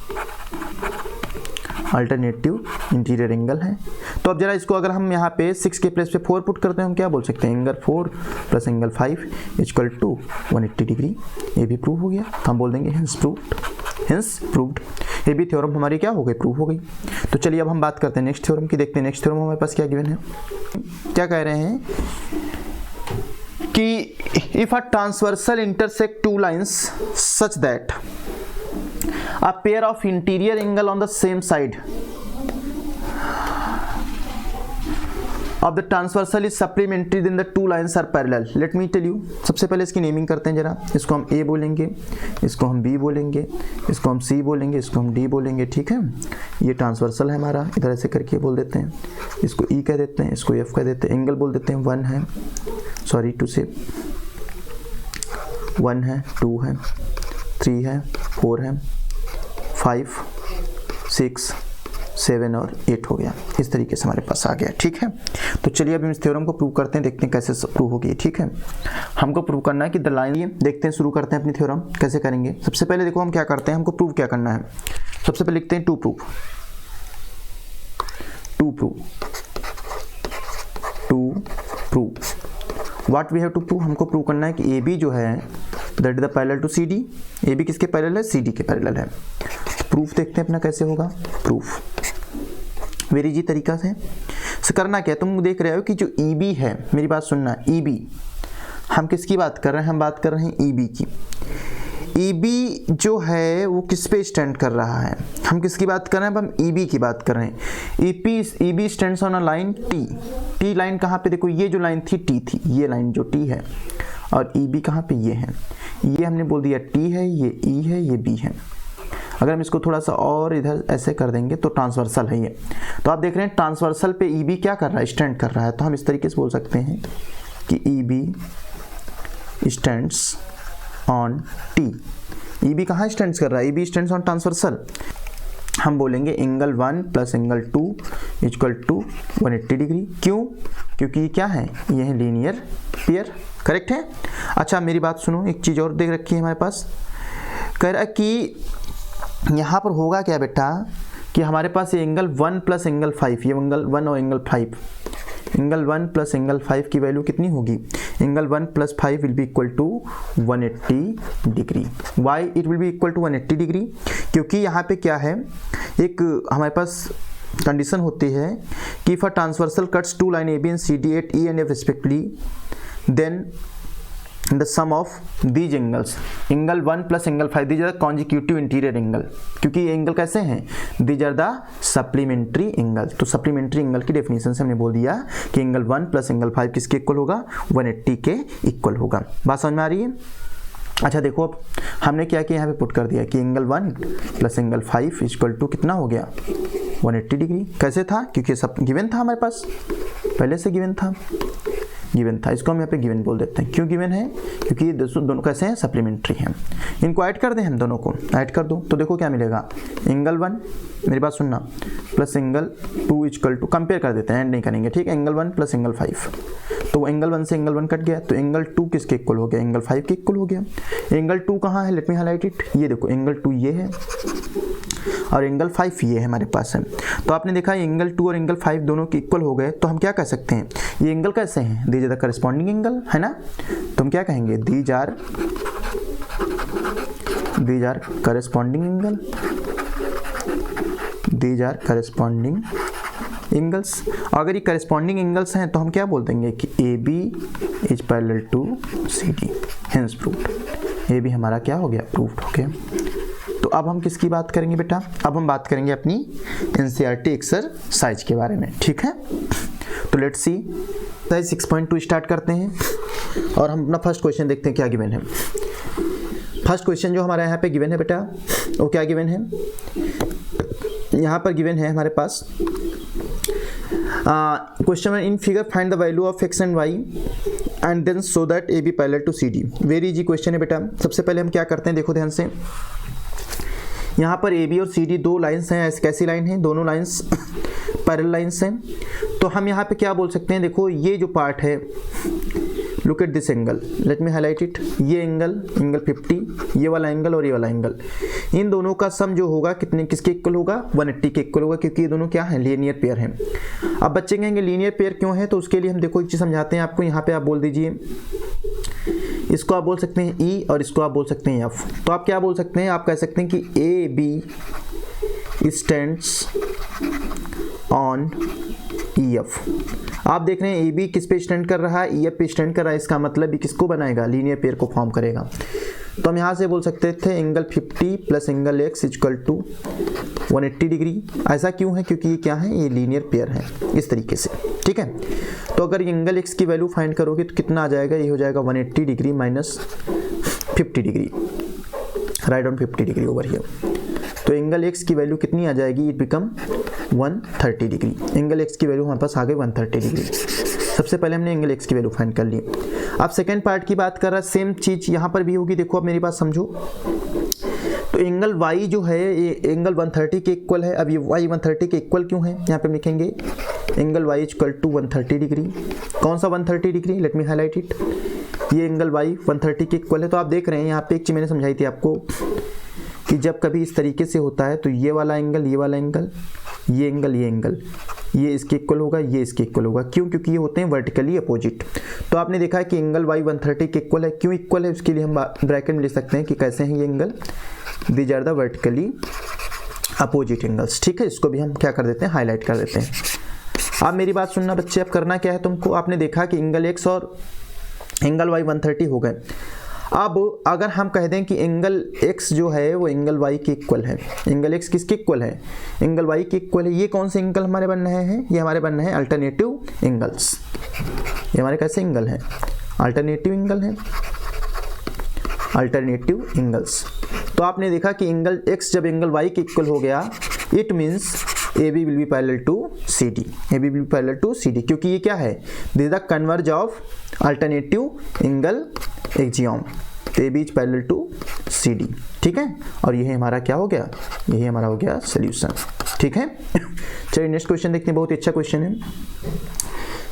Speaker 1: alternative interior angle है। तो अब जरा इसको अगर हम यहाँ पे 6 के प्लेस पे 4 पुट करते हैं, हम क्या बोल सकते हैं, angle 4 plus angle 5 equal to 180 degree. ये भी प्रूव हो गया, तो हम बोल देंगे हेंस प्रूव्ड, हेंस प्रूव्ड। ये भी थ्योरम हमारी क्या हो गई, प्रूव हो गई। तो चलिए अब हम बात करते हैं नेक्स्ट थ्योरम की, देखते हैं नेक्स्ट थ्योरम हमारे पास क्या गिवन है। क्या कह रहे हैं कि if a transversal intersect two lines such that a pair of interior angle on the same side of the transversal is supplementary then the two lines are parallel. Let me tell you, सबसे पहले इसकी naming करते हैं जरा। इसको हम A बोलेंगे, इसको हम B बोलेंगे, इसको हम C बोलेंगे, इसको हम D बोलेंगे, ठीक है। ये ट्रांसवर्सल है हमारा, इधर ऐसे करके बोल देते हैं, इसको E कह देते हैं, इसको F कह देते हैं। एंगल बोल देते हैं 1 है, सॉरी टू से 1 है, 2 है, 3 है, 4 है, 5, 6, 7 और 8 हो गया। इस तरीके से हमारे पास आ गया, ठीक है। तो चलिए अब हम इस थ्योरम को प्रूव करते हैं, देखते हैं कैसे प्रूव होगी, ठीक है। हमको प्रूव करना है कि द लाइन, देखते हैं, शुरू करते हैं अपनी थ्योरम। कैसे करेंगे, सबसे पहले देखो हम क्या करते हैं, हमको प्रूव क्या करना है। सबसे पहले लिखते हैं to prove, to prove, to prove what we have to prove. हमको प्रूव करना है कि AB जो है that is the parallel to CD। AB किसके पैरेलल है, CD के पैरेलल है। प्रूफ देखते हैं अपना कैसे होगा प्रूफ, वेरी इजी तरीका से करना क्या है। तुम देख रहे हो कि जो EB है, मेरी बात सुनना, EB हम किसकी बात कर रहे हैं, हम बात कर रहे हैं EB की। EB जो है वो किस पे स्टैंड कर रहा है, हम किसकी बात कर रहे हैं, अब हम EB की बात कर रहे हैं। EB stands on a line T line कहाँ पे, देखो ये जो लाइन थी T थी, ये लाइन जो T है, और EB कहाँ पे, ये है, ये हमने बोल दिया T है, ये E है, ये B है। अगर हम इसको थोड़ा सा और इधर ऐसे कर देंगे तो ट्रांसवर्सल है ये। तो आप देख रहे हैं ट्रांसवर्सल पे EB क्या कर रहा है, स्टैंड कर रहा है। तो हम इस तरीके से बोल सकते हैं कि EB stands on T। EB कहाँ स्टैंड्स कर रहा है, EB स्टैंड्स ऑन ट्रांसवर्सल। हम बोलेंगे angle 1 plus angle 2 equal to 180 degree. क्यों, क्योंकि ये क्या है, ये है लीनियर पेयर, करेक्ट है। अच्छा मेरी बात सुनो, एक चीज़ और देख रखी है हमारे पास, कह रहा है कि यहाँ पर होगा क्या बेटा कि हमारे पास ये एंगल 1 प्लस एंगल 5, ये एंगल 1 और एंगल 5, एंगल 1 प्लस एंगल 5 की वैल्यू कितनी होगी, angle 1 plus 5 will be equal to 180 degree. Why it will be equal to 180 degree, क्योंकि यहाँ पे क्या है, एक हमारे पास कंडीशन होती है कि if a transversal cuts two line AB and CD at E and F respectively, then the sum of these angles, angle 1 plus angle 5, these are the consecutive interior angle, क्योंकि ये एंगल कैसे हैं, these are the supplementary angle। तो supplementary angle की definition से हमने बोल दिया कि एंगल 1 प्लस एंगल 5 किसके इक्वल होगा, 180 के इक्वल होगा। बात समझ में आ रही है। अच्छा देखो अब हमने क्या किया, यहाँ पे पुट कर दिया कि angle 1 plus angle 5 equal to कितना हो गया, 180 डिग्री। कैसे था, क्योंकि सब गिवन था हमारे पास, पहले से गिवन था। गिवन था, इसको हम यहाँ पे गिवन बोल देते हैं। क्यों गिवन है? क्योंकि ये दोनों कैसे हैं, सप्लीमेंट्री हैं। इनको ऐड कर दें, हम दोनों को ऐड कर दो तो देखो क्या मिलेगा, एंगल 1 मेरी बात सुनना plus angle 2 equal to, compare कर देते हैं, ऐड नहीं करेंगे ठीक, एंगल 1 प्लस एंगल 5, तो एंगल 1 से एंगल 1 कट गया, तो एंगल 2 किसके इक्वल हो गया, एंगल 5 के इक्वल हो गया। एंगल 2 कहाँ है, लेट मी हाईलाइट इट, ये देखो एंगल 2 ये है और एंगल 5 ये है हमारे पास है। तो आपने देखा एंगल 2 और एंगल 5 दोनों के इक्वल हो गए, तो हम क्या कह सकते हैं, ये एंगल कैसे हैं, these are the corresponding angle, है ना। तो हम क्या कहेंगे, these are corresponding angle, these are corresponding angles. अगर ये करस्पॉन्डिंग एंगल्स हैं तो हम क्या बोल देंगे कि A B is parallel to C D, hence proved. ये भी हमारा क्या हो गया, प्रूव्ड हो गया। तो अब हम किसकी बात करेंगे बेटा, अब हम बात करेंगे अपनी एनसीईआरटी एक्सरसाइज के बारे में, ठीक है। तो लेट्स सी 6.2 स्टार्ट करते हैं और हम अपना फर्स्ट क्वेश्चन देखते हैं क्या गिवन है। फर्स्ट क्वेश्चन जो हमारा यहाँ पे गिवन है बेटा, वो क्या गिवन है, यहाँ पर गिवन है हमारे पास क्वेश्चन में in figure find the value of X and Y and then so that A B parallel to C D. Very easy question है बेटा। सबसे पहले हम क्या करते हैं, देखो ध्यान से, यहाँ पर ए बी और सी डी दो लाइन्स हैं, ऐसी कैसी लाइन है, दोनों लाइन्स पैरेलल लाइन्स हैं। तो हम यहाँ पे क्या बोल सकते हैं, देखो ये जो पार्ट है, look at this angle, late me highlight it, ये एंगल 50, ये वाला एंगल और ये वाला एंगल, इन दोनों का सम जो होगा कितने किसके इक्वल होगा, 180 के इक्वल होगा, क्योंकि ये दोनों क्या है, लीनियर पेयर हैं। अब बच्चे कहेंगे लीनियर पेयर क्यों है, तो उसके लिए हम देखो एक चीज़ समझाते हैं आपको। यहाँ पे आप बोल दीजिए, इसको आप बोल सकते हैं ई और इसको आप बोल सकते हैं एफ। तो आप क्या बोल सकते हैं, आप कह सकते हैं कि A B stands on E F. आप देख रहे हैं ए बी किस पे स्टैंड कर रहा है, ई एफ पे स्टैंड कर रहा है, इसका मतलब भी किसको बनाएगा, लीनियर पेयर को फॉर्म करेगा। तो हम यहाँ से बोल सकते थे angle 50 plus angle X equal to 180 degree. ऐसा क्यों है, क्योंकि ये क्या है, ये लीनियर पेयर है, इस तरीके से, ठीक है। तो अगर एंगल एक्स की वैल्यू फाइंड करोगे तो कितना आ जाएगा, ये हो जाएगा 180 degree minus 50 degree, right on 50 degree over here. तो एंगल एक्स की वैल्यू कितनी आ जाएगी, it become 130 degree. Angle x की वैल्यू हमारे पास आ गई 130 डिग्री। सबसे पहले हमने एंगल एक्स की वैल्यू फाइंड कर ली। अब सेकेंड पार्ट की बात कर रहा है, सेम चीज़ यहाँ पर भी होगी। देखो अब मेरी बात समझो, तो एंगल वाई जो है ये एंगल 130 के इक्वल है। अब ये वाई 130 के इक्वल क्यों है, यहाँ पे लिखेंगे angle Y equal to 130 degree. कौन सा 130 degree, let me highlight it, ये एंगल वाई 130 के इक्वल है। तो आप देख रहे हैं यहाँ पे एक चीज़ मैंने समझाई थी आपको कि जब कभी इस तरीके से होता है तो ये वाला एंगल, ये वाला एंगल, ये एंगल, ये एंगल, ये इसके इक्वल होगा, ये इसके इक्वल होगा। क्यों, क्योंकि ये होते हैं वर्टिकली अपोजिट। तो आपने देखा है कि एंगल वाई 130 के इक्वल है। क्यों इक्वल है, उसके लिए हम ब्रैकेट में लिख सकते हैं कि कैसे हैं ये angle, these are the vertically opposite angles, ठीक है। इसको भी हम क्या कर देते हैं, हाईलाइट कर देते हैं। आप मेरी बात सुनना बच्चे, अब करना क्या है तुमको, आपने देखा कि एंगल एक्स और एंगल वाई 130 हो गए। अब अगर हम कह दें कि एंगल x जो है वो एंगल y के इक्वल है, एंगल x किसके इक्वल है, एंगल y के इक्वल है। ये कौन से एंगल हमारे बन रहे हैं, ये हमारे बन रहे हैं अल्टरनेटिव एंगल्स। ये हमारे कैसे एंगल हैं, अल्टरनेटिव एंगल हैं, अल्टरनेटिव एंगल्स। तो आपने देखा कि एंगल x जब एंगल y के इक्वल हो गया, it means AB will be parallel to CD, AB will be parallel to CD, क्योंकि ये क्या है, this is the converse of alternative angle axiom, AB is parallel to CD, ठीक है। और ये हमारा क्या हो गया, यही हमारा हो गया सोल्यूशन, ठीक है। चलिए नेक्स्ट क्वेश्चन देखते हैं, बहुत ही अच्छा क्वेश्चन है।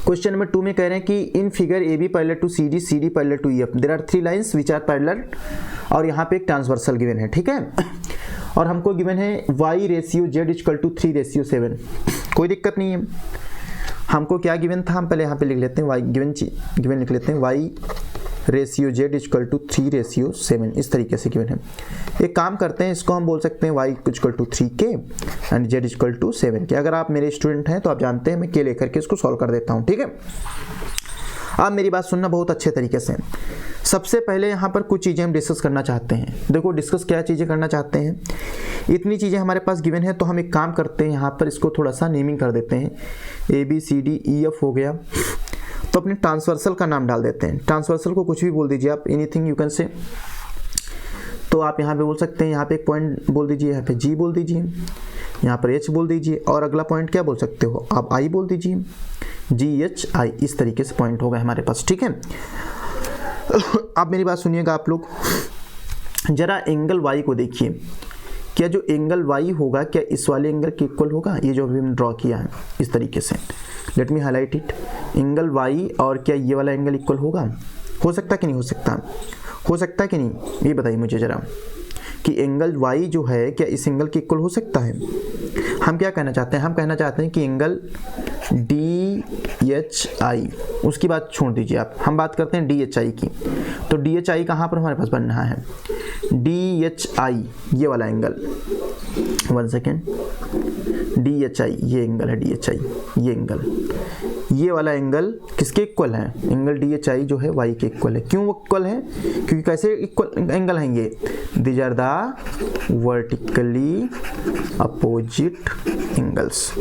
Speaker 1: क्वेश्चन नंबर 2 में कह रहे हैं कि in figure AB parallel to CD, CD parallel to EF, there are 3 lines which are parallel, और यहाँ पे एक ट्रांसवर्सल गिवन है, ठीक है। और हमको गिवन है y ratio z equal to 3:7। कोई दिक्कत नहीं है। हमको क्या गिवन था, हम पहले यहाँ पे लिख लेते हैं y गिवन लिख लेते हैं, y ratio z equal to 3:7, इस तरीके से गिवन है। एक काम करते हैं, इसको हम बोल सकते हैं y equal to 3k and z equal to 7k। अगर आप मेरे स्टूडेंट हैं तो आप जानते हैं मैं k लेकर के इसको सॉल्व कर देता हूँ, ठीक है। आप मेरी बात सुनना बहुत अच्छे तरीके से। सबसे पहले यहाँ पर कुछ चीज़ें हम डिस्कस करना चाहते हैं। देखो डिस्कस क्या चीज़ें करना चाहते हैं, इतनी चीज़ें हमारे पास गिवन है, तो हम एक काम करते हैं, यहाँ पर इसको थोड़ा सा नेमिंग कर देते हैं। ABCDEF हो गया, तो अपने ट्रांसवर्सल का नाम डाल देते हैं। ट्रांसवर्सल को कुछ भी बोल दीजिए आप, एनीथिंग यू कैन से। तो आप यहाँ पे बोल सकते हैं, यहाँ पे एक पॉइंट बोल दीजिए, यहाँ पे G बोल दीजिए, यहाँ पर H बोल दीजिए, और अगला पॉइंट क्या बोल सकते हो आप, I बोल दीजिए। GHI, इस तरीके से पॉइंट होगा हमारे पास, ठीक है। अब मेरी बात सुनिएगा आप लोग, जरा एंगल Y को देखिए, क्या जो एंगल Y होगा क्या इस वाले एंगल के इक्वल होगा, ये जो अभी हमने ड्रॉ किया है इस तरीके से, late me highlight it, angle Y और क्या ये वाला एंगल इक्वल होगा, हो सकता कि नहीं हो सकता, हो सकता कि नहीं, ये बताइए मुझे जरा कि एंगल Y जो है क्या इस एंगल के इक्वल हो सकता है। हम क्या कहना चाहते हैं, हम कहना चाहते हैं कि एंगल DHI, उसकी बात छोड़ दीजिए आप, हम बात करते हैं DHI की। तो DHI कहाँ पर हमारे पास बन रहा है, DHI ये वाला एंगल, 1 सेकेंड, DHI ये एंगल है, DHI ये एंगल, ये वाला एंगल किसके इक्वल है, एंगल DHI जो है Y के इक्वल है। क्यों इक्वल है, क्योंकि कैसे इक्वल एंगल हैं ये, these are the vertically opposite angles,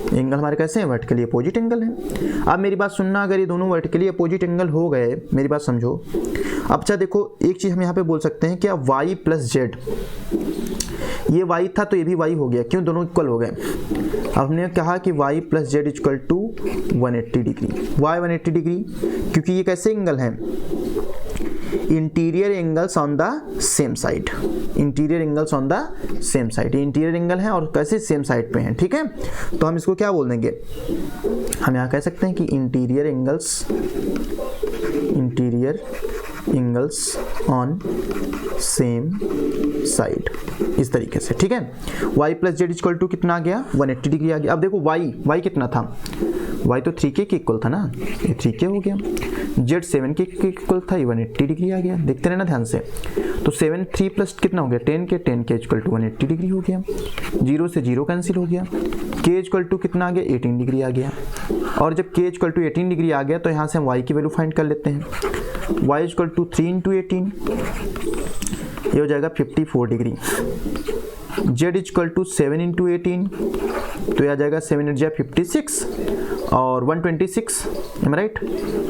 Speaker 1: angle हमारे कैसे हैं, वर्टिकली अपोजिट एंगल हैं। अब मेरी बात सुनना, अगर ये दोनों वर्टिकली अपोजिट एंगल हो गए, मेरी बात समझो। अब अच्छा देखो, एक चीज़ हम यहाँ पे बोल सकते हैं क्या, Y प्लस Z, ये Y था तो ये भी Y हो गया, क्यों, दोनों इक्वल हो गए। अब हमने कहा कि Y plus Z equal to 180 degree, Y 180 degree, क्योंकि ये कैसे एंगल हैं, interior angles on the same side, interior angles on the same side, ये इंटीरियर एंगल हैं और कैसे सेम साइड पे हैं, ठीक है। तो हम इसको क्या बोल देंगे, हम यहाँ कह सकते हैं कि interior angles on same side, इस तरीके से, ठीक है। Y plus Z equal to कितना आ गया, 180 डिग्री आ गया। अब देखो y कितना था, y तो 3k के इक्वल था ना, ये 3k हो गया, z 7k के इक्वल था, ये 180 डिग्री आ गया, देखते रहना ध्यान से। तो 7 3 प्लस कितना हो गया, 10k इक्वल टू 180 डिग्री हो गया, 0 से 0 कैंसिल हो गया, k इक्वल टू कितना आ गया, 18 डिग्री आ गया। और जब k इक्वल टू 18 डिग्री आ गया तो यहाँ से हम y की वैल्यू फाइंड कर लेते हैं, y इक्वल टू 3 इंटू 18, ये हो जाएगा 54 degree, z equal to 7 into 18, तो यह आ जाएगा 7 इंटू 56 और 126, एम राइट,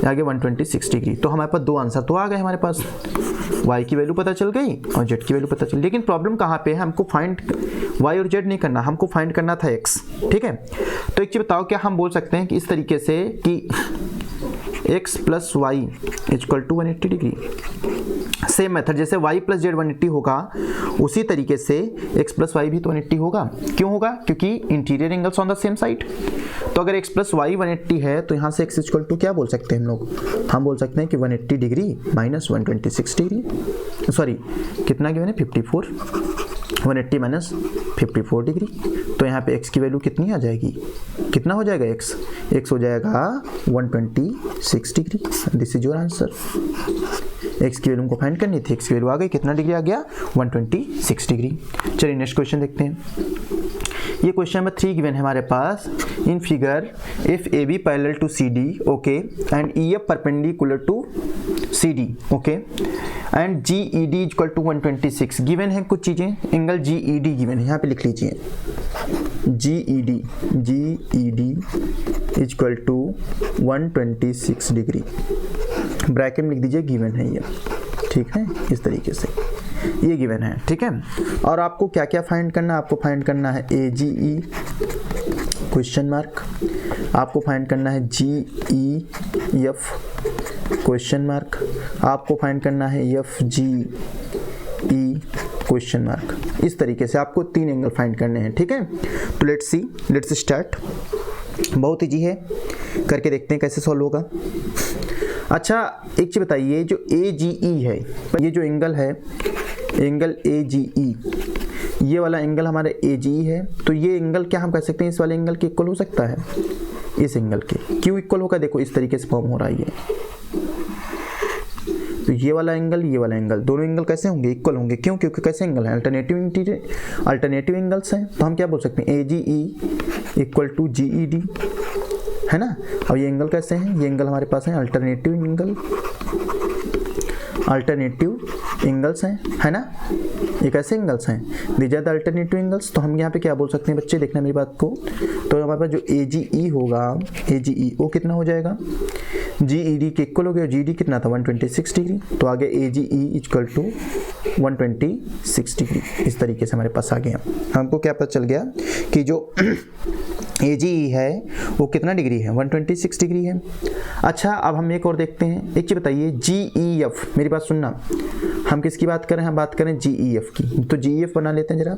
Speaker 1: आगे 126 डिग्री। तो हमारे पास दो आंसर तो आ गए हमारे पास, y की वैल्यू पता चल गई और z की वैल्यू पता चल, लेकिन प्रॉब्लम कहाँ पे है, हमको फाइंड y और z नहीं करना, हमको फाइंड करना था x, ठीक है। तो एक चीज़ बताओ, क्या हम बोल सकते हैं कि इस तरीके से कि x plus Y equal to 180 degree, same method जैसे y प्लस जेड 180 होगा उसी तरीके से x प्लस वाई भी तो 180 होगा। क्यों होगा, क्योंकि interior angles on the same side. तो अगर x प्लस वाई 180 है तो यहाँ से x इक्वल टू क्या बोल सकते हैं हम लोग, हम बोल सकते हैं कि 180 डिग्री माइनस 126 डिग्री, सॉरी कितना गिवन है 54, 180 माइनस 54 डिग्री। तो यहाँ पे x की वैल्यू कितनी आ जाएगी, कितना हो जाएगा x हो जाएगा 126 degree. This is your answer. x की वैल्यू को फाइंड करनी थी, x की वैल्यू आ गई, कितना डिग्री आ गया 126 डिग्री। चलिए नेक्स्ट क्वेश्चन देखते हैं। ये क्वेश्चन नंबर 3 गिवन है हमारे पास, in figure if A B parallel to C D, okay, and E F perpendicular to C D, okay, and G E D equal to 126। Given है कुछ चीज़ें, angle G E D given है, यहाँ पे लिख लीजिए G E D equal to 126 degree, bracket में लिख दीजिए गिवन है ये, ठीक है, इस तरीके से ये गिवन है, ठीक है। और आपको क्या क्या फाइंड करना है, आपको फाइंड करना है ए जी ई क्वेश्चन मार्क, आपको फाइंड करना है जी ई एफ क्वेश्चन मार्क, आपको फाइंड करना है एफ जी ई क्वेश्चन मार्क। इस तरीके से आपको 3 एंगल फाइंड करने हैं, ठीक है। तो लेट्स स्टार्ट। बहुत ईजी है, करके देखते हैं कैसे सॉल्व होगा। अच्छा एक चीज़ बताइए, जो ए जी ई है, ये जो एंगल है, एंगल ए जी ई, ये वाला एंगल हमारा ए जी ई है, तो ये एंगल क्या हम कह सकते हैं इस वाले एंगल के इक्वल हो सकता है, इस एंगल के। क्यों इक्वल होगा, देखो इस तरीके से फॉर्म हो रहा है ये, तो ये वाला एंगल दोनों एंगल कैसे होंगे, इक्वल होंगे। क्यों, क्योंकि कैसे एंगल है, अल्टरनेटिव एंगल्स हैं। तो हम क्या बोल सकते हैं, A G E equal to G E D, है ना। और ये एंगल कैसे हैं, ये एंगल हमारे पास है अल्टरनेटिव एंगल्स हैं, है ना। ये कैसे एंगल्स हैं, these are the alternative angles. तो हम यहाँ पे क्या बोल सकते हैं बच्चे, देखना मेरी बात को। तो हमारे पास जो ए जी ई होगा, ए जी ई वो कितना हो जाएगा, जी ई डी के इक्वल हो गया, जी डी कितना था 126 डिग्री, तो आगे ए G E equal to 126 degree. इस तरीके से हमारे पास आ गया। हमको क्या पता चल गया कि जो AGE है वो कितना डिग्री है, 126 डिग्री है। अच्छा, अब हम एक और देखते हैं। एक चीज़ बताइए, GEF, मेरी बात सुनना, हम किसकी बात करें, हम बात करें GEF की। तो GEF बना लेते हैं जरा।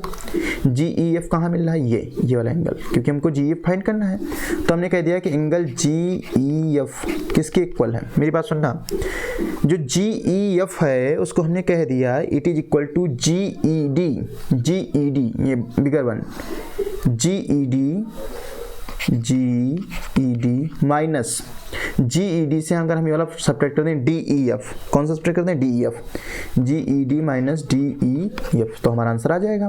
Speaker 1: GEF कहाँ मिल रहा है, ये वाला एंगल, क्योंकि हमको GEF फाइंड करना है। तो हमने कह दिया कि एंगल GEF किसके इक्वल है। मेरी बात सुनना, जो GEF है उसको हमने कह दिया it is equal to GED, ये bigger one, GED minus GED से अगर हम ये वाला सब्ट्रैक्ट कर दें DEF, कौन सा सब्ट्रैक्ट करते हैं, DEF, GED माइनस DEF, तो हमारा आंसर आ जाएगा।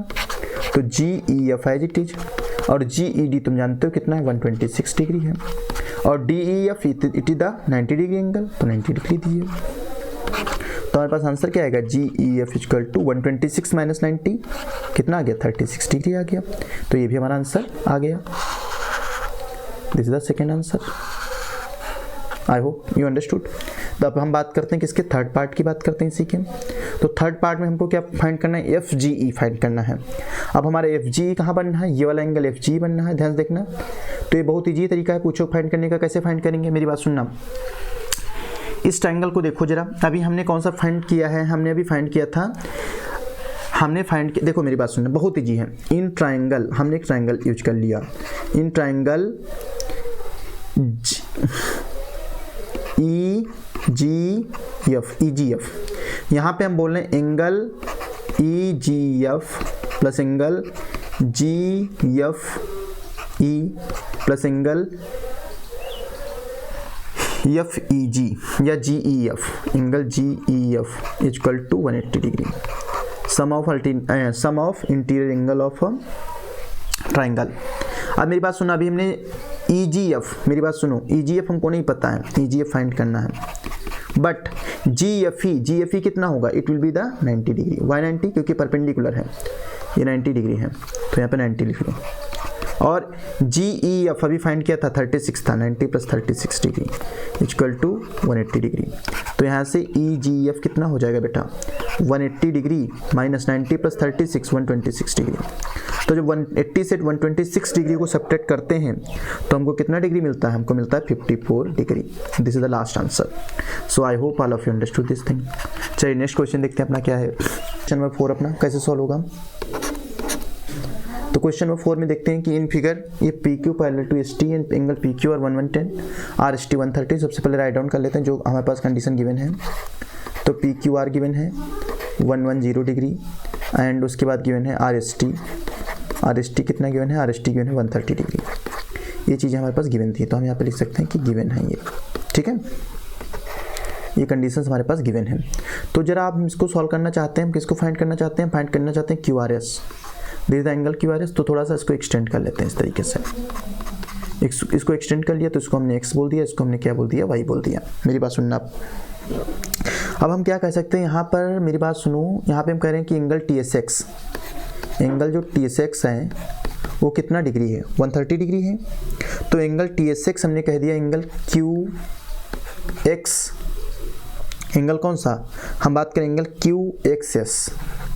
Speaker 1: तो GEF है इट इज, और GED तुम जानते हो कितना है, 126 डिग्री है, और DEF it is the 90 degree angle, तो 90 डिग्री दिए। तो हमारे पास आंसर क्या आएगा, GEF इक्वल टू 126 माइनस 90 कितना आ गया, 36 डिग्री आ गया। तो ये भी हमारा आंसर आ गया। This is the second answer. I hope you understood. तो अब हम बात करते हैं किसके, थर्ड पार्ट की बात करते हैं इसी के। तो थर्ड पार्ट में हमको क्या फाइंड करना है, FGE फाइंड करना है। अब हमारा FGE कहाँ बनना है, ये वाला एंगल FGE बनना है, ध्यान से देखना। तो ये बहुत ईजी तरीका है पूछो फाइंड करने का। कैसे फाइंड करेंगे, मेरी बात सुनना। इस ट्रायंगल को देखो जरा, अभी हमने कौन सा फाइंड किया है, हमने अभी फाइंड किया था, हमने फाइंड किया, देखो मेरी बात सुनना, बहुत ईजी है। इन ट्रायंगल, हमने एक ट्रायंगल यूज कर लिया, इन ट्रायंगल EGF, यहाँ पे हम बोल रहे हैं angle EGF plus angle GFE plus angle FEG या GEF, angle GEF equal to 180 degree, sum of interior angle of triangle. अब मेरी बात सुनो, अभी हमने EGF, मेरी बात सुनो, EGF हमको नहीं पता है, EGF फाइंड करना है, बट GFE कितना होगा, it will be the 90 degree. Why 90, क्योंकि परपेंडिकुलर है, ये 90 डिग्री है, तो यहाँ पे 90 लिख लो। और GEF अभी फाइंड किया था, 36 था, 90 plus 36 degree equal to 180 degree. तो यहाँ से EGF कितना हो जाएगा बेटा, 180 डिग्री माइनस 90 प्लस 36, 126 डिग्री। तो जब 180 से 126 डिग्री को सब्ट्रैक्ट करते हैं तो हमको कितना डिग्री मिलता है, हमको मिलता है 54 degree. This is the last answer. So I hope all of you understood this thing. चलिए नेक्स्ट क्वेश्चन देखते हैं अपना क्या है। क्वेश्चन नंबर 4 अपना कैसे सॉल्व होगा। तो क्वेश्चन नंबर 4 में देखते हैं कि इन फिगर ये PQ parallel to ST and angle PQ और 110 RST 130। सबसे पहले राइट डाउन कर लेते हैं जो हमारे पास कंडीशन गिवन है। तो PQR गिवन है 110 डिग्री एंड उसके बाद गिवन है RST कितना गिवन है, RST गिवन है 130 डिग्री। ये चीज़ें हमारे पास गिवन थी, तो हम यहाँ पे लिख सकते हैं कि गिवन है ये, ठीक है। ये कंडीशंस हमारे पास गिवन है। तो जरा आप इसको सॉल्व करना चाहते हैं, हम किसको फाइंड करना चाहते हैं, फाइंड करना चाहते हैं QRS, this the angle QRS। तो थोड़ा सा इसको एक्सटेंड कर लेते हैं इस तरीके से, इसको एक्सटेंड कर लिया तो इसको हमने X बोल दिया, इसको हमने क्या बोल दिया, Y बोल दिया। मेरी बात सुनना। अब हम क्या कह सकते हैं यहाँ पर, मेरी बात सुनो, यहाँ पे हम कह रहे हैं कि एंगल TSX, एंगल जो TSX है वो कितना डिग्री है, 130 डिग्री है। तो एंगल TSX हमने कह दिया एंगल QX, एंगल कौन सा, हम बात करें एंगल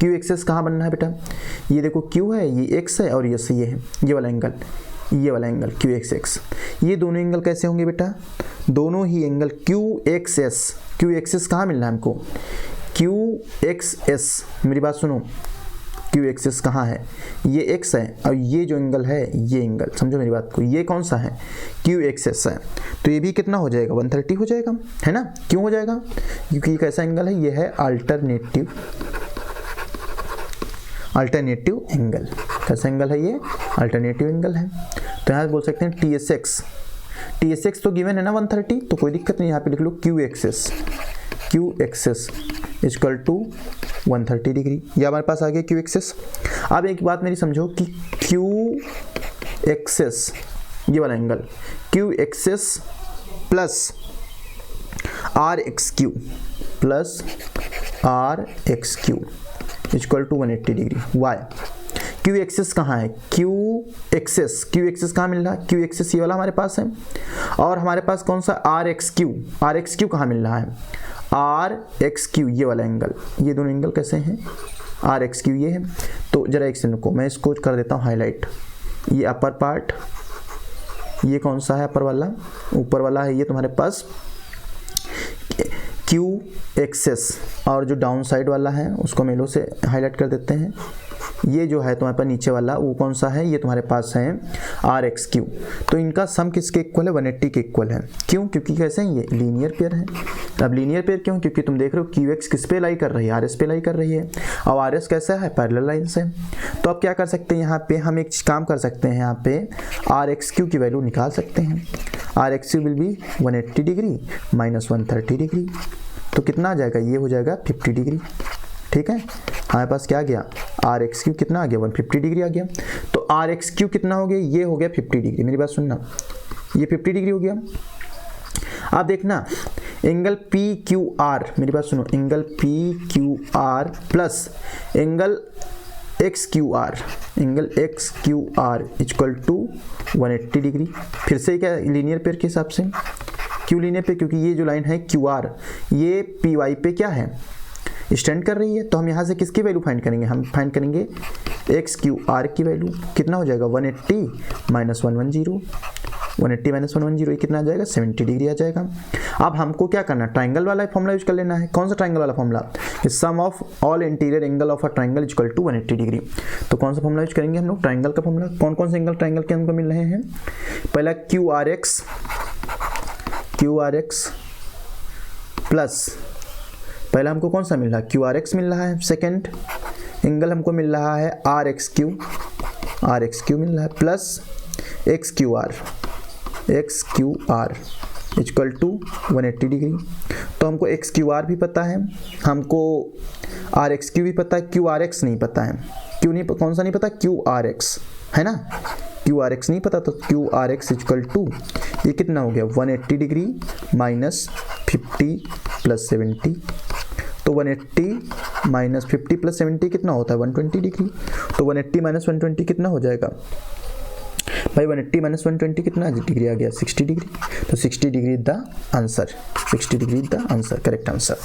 Speaker 1: QXS कहाँ बनना है बेटा, ये देखो Q है, ये X है और ये है, ये वाला एंगल QXX। ये दोनों एंगल कैसे होंगे बेटा, दोनों ही एंगल QXS कहाँ मिलना है हमको, QXS, मेरी बात सुनो, QXS कहाँ है, ये X है और ये जो एंगल है, ये एंगल समझो मेरी बात को, ये कौन सा है, QXS है। तो ये भी कितना हो जाएगा, 130 हो जाएगा, है ना। क्यों हो जाएगा, क्योंकि ये कैसा एंगल है, ये है अल्टरनेटिव एंगल। कैसा एंगल है ये, अल्टरनेटिव एंगल है। तो यहाँ बोल सकते हैं TSX तो गिवन है ना 130, तो कोई दिक्कत नहीं, यहाँ पे लिख लो QXS इक्वल टू 130 डिग्री, ये हमारे पास आ गया QXS। अब एक बात मेरी समझो कि QXS ये वाला angle QXS plus RXQ equal to 180 degree. Why, QXS कहाँ है, QXS कहाँ मिल रहा है, QXS ये वाला हमारे पास है, और हमारे पास कौन सा RXQ कहाँ मिल रहा है, RXQ ये वाला एंगल। ये दोनों एंगल कैसे हैं, RXQ ये है। तो जरा एक सेकंड को मैं इसको कर देता हूँ हाईलाइट, ये अपर पार्ट ये कौन सा है अपर वाला, ऊपर वाला है ये तुम्हारे पास क्यू एक्सेस, और जो डाउन साइड वाला है उसको हम येलो से हाईलाइट कर देते हैं। ये जो है तुम्हारे पास नीचे वाला वो कौन सा है, ये तुम्हारे पास है आर एक्स क्यू। तो इनका सम किसके इक्वल है, 180 के इक्वल है। क्यों, क्योंकि कैसे हैं ये लीनियर पेयर है। अब लीनियर पेयर क्यों, क्योंकि तुम देख रहे हो क्यू एक्स किस पे लाई कर रही है, आर एस पे लाई कर रही है, और आर एस कैसा है, पैरेलल लाइन से। तो अब क्या कर सकते हैं, यहाँ पे हम एक काम कर सकते हैं, यहाँ पे आर एक्स क्यू की वैल्यू निकाल सकते हैं। R X Q will be 180 degree minus 130 degree, तो कितना आ जाएगा, ये हो जाएगा 50 डिग्री। ठीक है, हमारे पास क्या आ गया, आर एक्स क्यू कितना आ गया, 150 डिग्री आ गया। तो आर एक्स क्यू कितना हो गया, ये हो गया 50 डिग्री। मेरी बात सुनना, ये 50 डिग्री हो गया। आप देखना एंगल पी क्यू आर, मेरी बात सुनो, angle P Q R plus angle X Q R, angle X Q R equal to 180 degree. फिर से क्या, लीनियर पेयर के हिसाब से। क्यों लीनियर पेयर, क्योंकि ये जो लाइन है क्यू आर ये पी वाई पे क्या है, स्टैंड कर रही है। तो हम यहाँ से किसकी वैल्यू फाइंड करेंगे, हम फाइंड करेंगे एक्स क्यू आर की वैल्यू। कितना हो जाएगा, 180 माइनस 110, 180 माइनस 110 ये कितना आ जाएगा, 70 डिग्री आ जाएगा। अब हमको क्या करना, ट्राइंगल वाला फॉर्मूला यूज कर लेना है। कौन सा ट्राइंगल वाला formula, sum of all interior angle of a triangle equal to 180 degree. तो कौन सा फॉर्मूला यूज करेंगे हम लोग, ट्राइंगल का फॉर्मूला। कौन कौन से एंगल ट्राइंगल के हमको मिल रहे हैं, पहला क्यू आर एक्स प्लस, पहला हमको कौन सा मिल रहा है, क्यू आर एक्स मिल रहा है। सेकेंड एंगल हमको मिल रहा है आर एक्स क्यू मिल रहा है, plus X Q R equal to 180 degree. तो हमको एक्स क्यू आर भी पता है, हमको आर एक्स क्यू भी पता है, क्यू आर एक्स नहीं पता है। क्यों नहीं, कौन सा नहीं पता, क्यू आर एक्स है ना, क्यू आर एक्स नहीं पता। तो Q R X equal to ये कितना हो गया, 180 डिग्री माइनस 50 प्लस 70। तो 180 माइनस 50 प्लस 70 कितना होता है, 120 डिग्री। तो 180 माइनस 120 कितना हो जाएगा भाई, 180 माइनस 120 कितना डिग्री आ गया, 60 डिग्री। तो 60 degree is the answer, 60 degree is the answer, correct answer.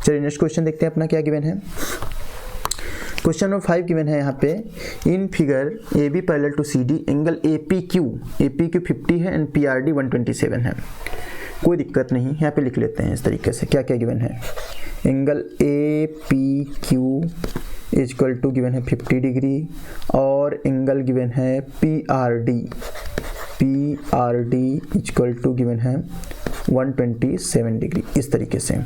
Speaker 1: चलिए नेक्स्ट क्वेश्चन देखते हैं अपना क्या गिवन है। क्वेश्चन नंबर 5 गिवन है यहाँ पे, in figure A B parallel to C D angle A P Q 50 है एंड पी आर डी 127 है। कोई दिक्कत नहीं, यहाँ पे लिख लेते हैं इस तरीके से। क्या क्या गिवन है, angle A P Q equal to given है 50 डिग्री, और एंगल गिवन है P R D equal to given है 127 डिग्री, इस तरीके से।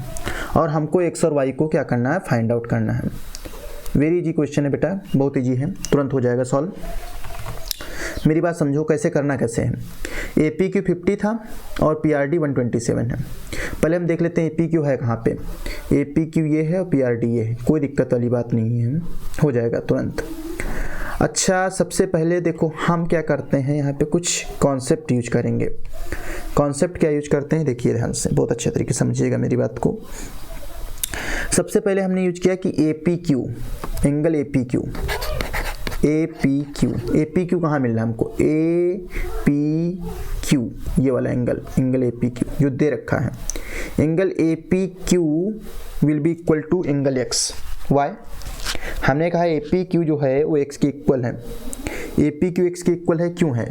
Speaker 1: और हमको एक्स और वाई को क्या करना है, फाइंड आउट करना है। वेरी इजी क्वेश्चन है बेटा, बहुत इजी है, तुरंत हो जाएगा सॉल्व। मेरी बात समझो कैसे करना, कैसे है। ए पी क्यू 50 था और पी आर डी 127 है। पहले हम देख लेते हैं ए पी क्यू है कहाँ पे, ए पी क्यू ये है और पी आर डी ये है, कोई दिक्कत वाली बात नहीं है, हो जाएगा तुरंत। अच्छा, सबसे पहले देखो हम क्या करते हैं, यहाँ पे कुछ कॉन्सेप्ट यूज करेंगे। कॉन्सेप्ट क्या यूज करते हैं, देखिए ध्यान से, बहुत अच्छे तरीके से समझिएगा मेरी बात को। सबसे पहले हमने यूज किया कि ए P Q, angle A P Q कहाँ मिल रहा है हमको, ए पी क्यू ये वाला एंगल ए पी क्यू जो दे रखा है, angle A P Q will be equal to angle X Y. हमने कहा ए पी क्यू जो है वो एक्स के इक्वल है, ए पी क्यू एक्स के इक्वल है, क्यों है,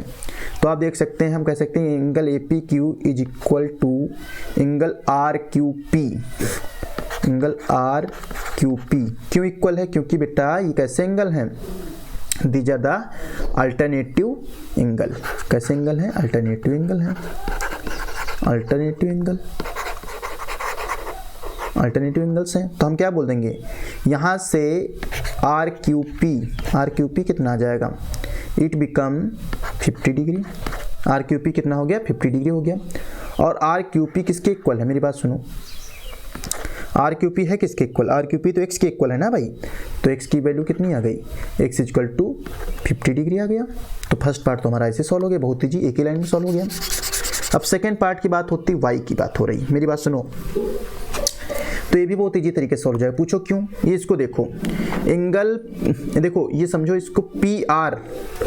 Speaker 1: तो आप देख सकते हैं, हम कह सकते हैं angle A P Q is equal to angle R Q P, angle R Q P. क्यों इक्वल है, क्योंकि बेटा ये कैसे एंगल हैं, these are the alternative angle. कैसे एंगल है, अल्टरनेटिव एंगल है, अल्टरनेटिव एंगल्स हैं। तो हम क्या बोल देंगे, यहाँ से आर क्यू पी कितना आ जाएगा, it become 50 degree. R Q P कितना हो गया, 50 डिग्री हो गया। और आर क्यू पी किसके इक्वल है, मेरी बात सुनो, आर क्यू पी है किसके इक्वल, आर क्यू पी तो एक्स के इक्वल है ना भाई। तो एक्स की वैल्यू कितनी आ गई, एक्स इक्वल टू 50 डिग्री आ गया। तो फर्स्ट पार्ट तो हमारा ऐसे सॉल्व हो गया, बहुत ही जी, एक ही लाइन में सॉल्व हो गया। अब सेकेंड पार्ट की बात होती, वाई की बात हो रही, मेरी बात सुनो। तो ये भी बहुत ईजी तरीके से सॉल्व हो जाएगा। पूछो क्यों, ये इसको देखो, एंगल देखो, ये समझो इसको पी आर,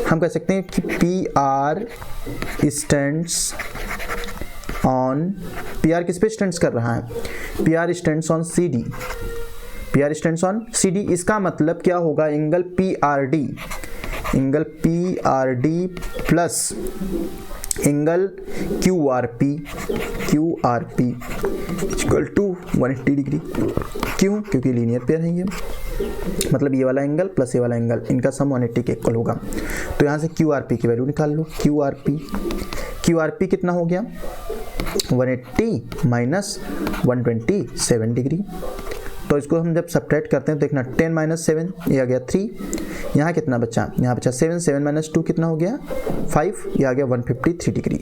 Speaker 1: हम कह सकते हैं कि P R stands on, P R किस पे स्टैंड्स कर रहा है, P R stands on C D, P R stands on C D. इसका मतलब क्या होगा, angle P R D plus angle Q R P equal to 180 degree. क्यों? क्योंकि लीनियर पेयर है ये, मतलब ये वाला एंगल प्लस ये वाला एंगल, इनका सम 180 के इक्वल होगा। तो यहाँ से क्यू आर पी की वैल्यू निकाल लो। क्यू आर पी कितना हो गया? 180 माइनस 127 डिग्री। तो इसको हम जब सब्ट्रैक्ट करते हैं तो देखना 10 माइनस 7 ये आ गया 3, यहाँ कितना बचा? यहाँ बचा 7 माइनस 2 कितना हो गया? 5, ये आ गया 153 डिग्री।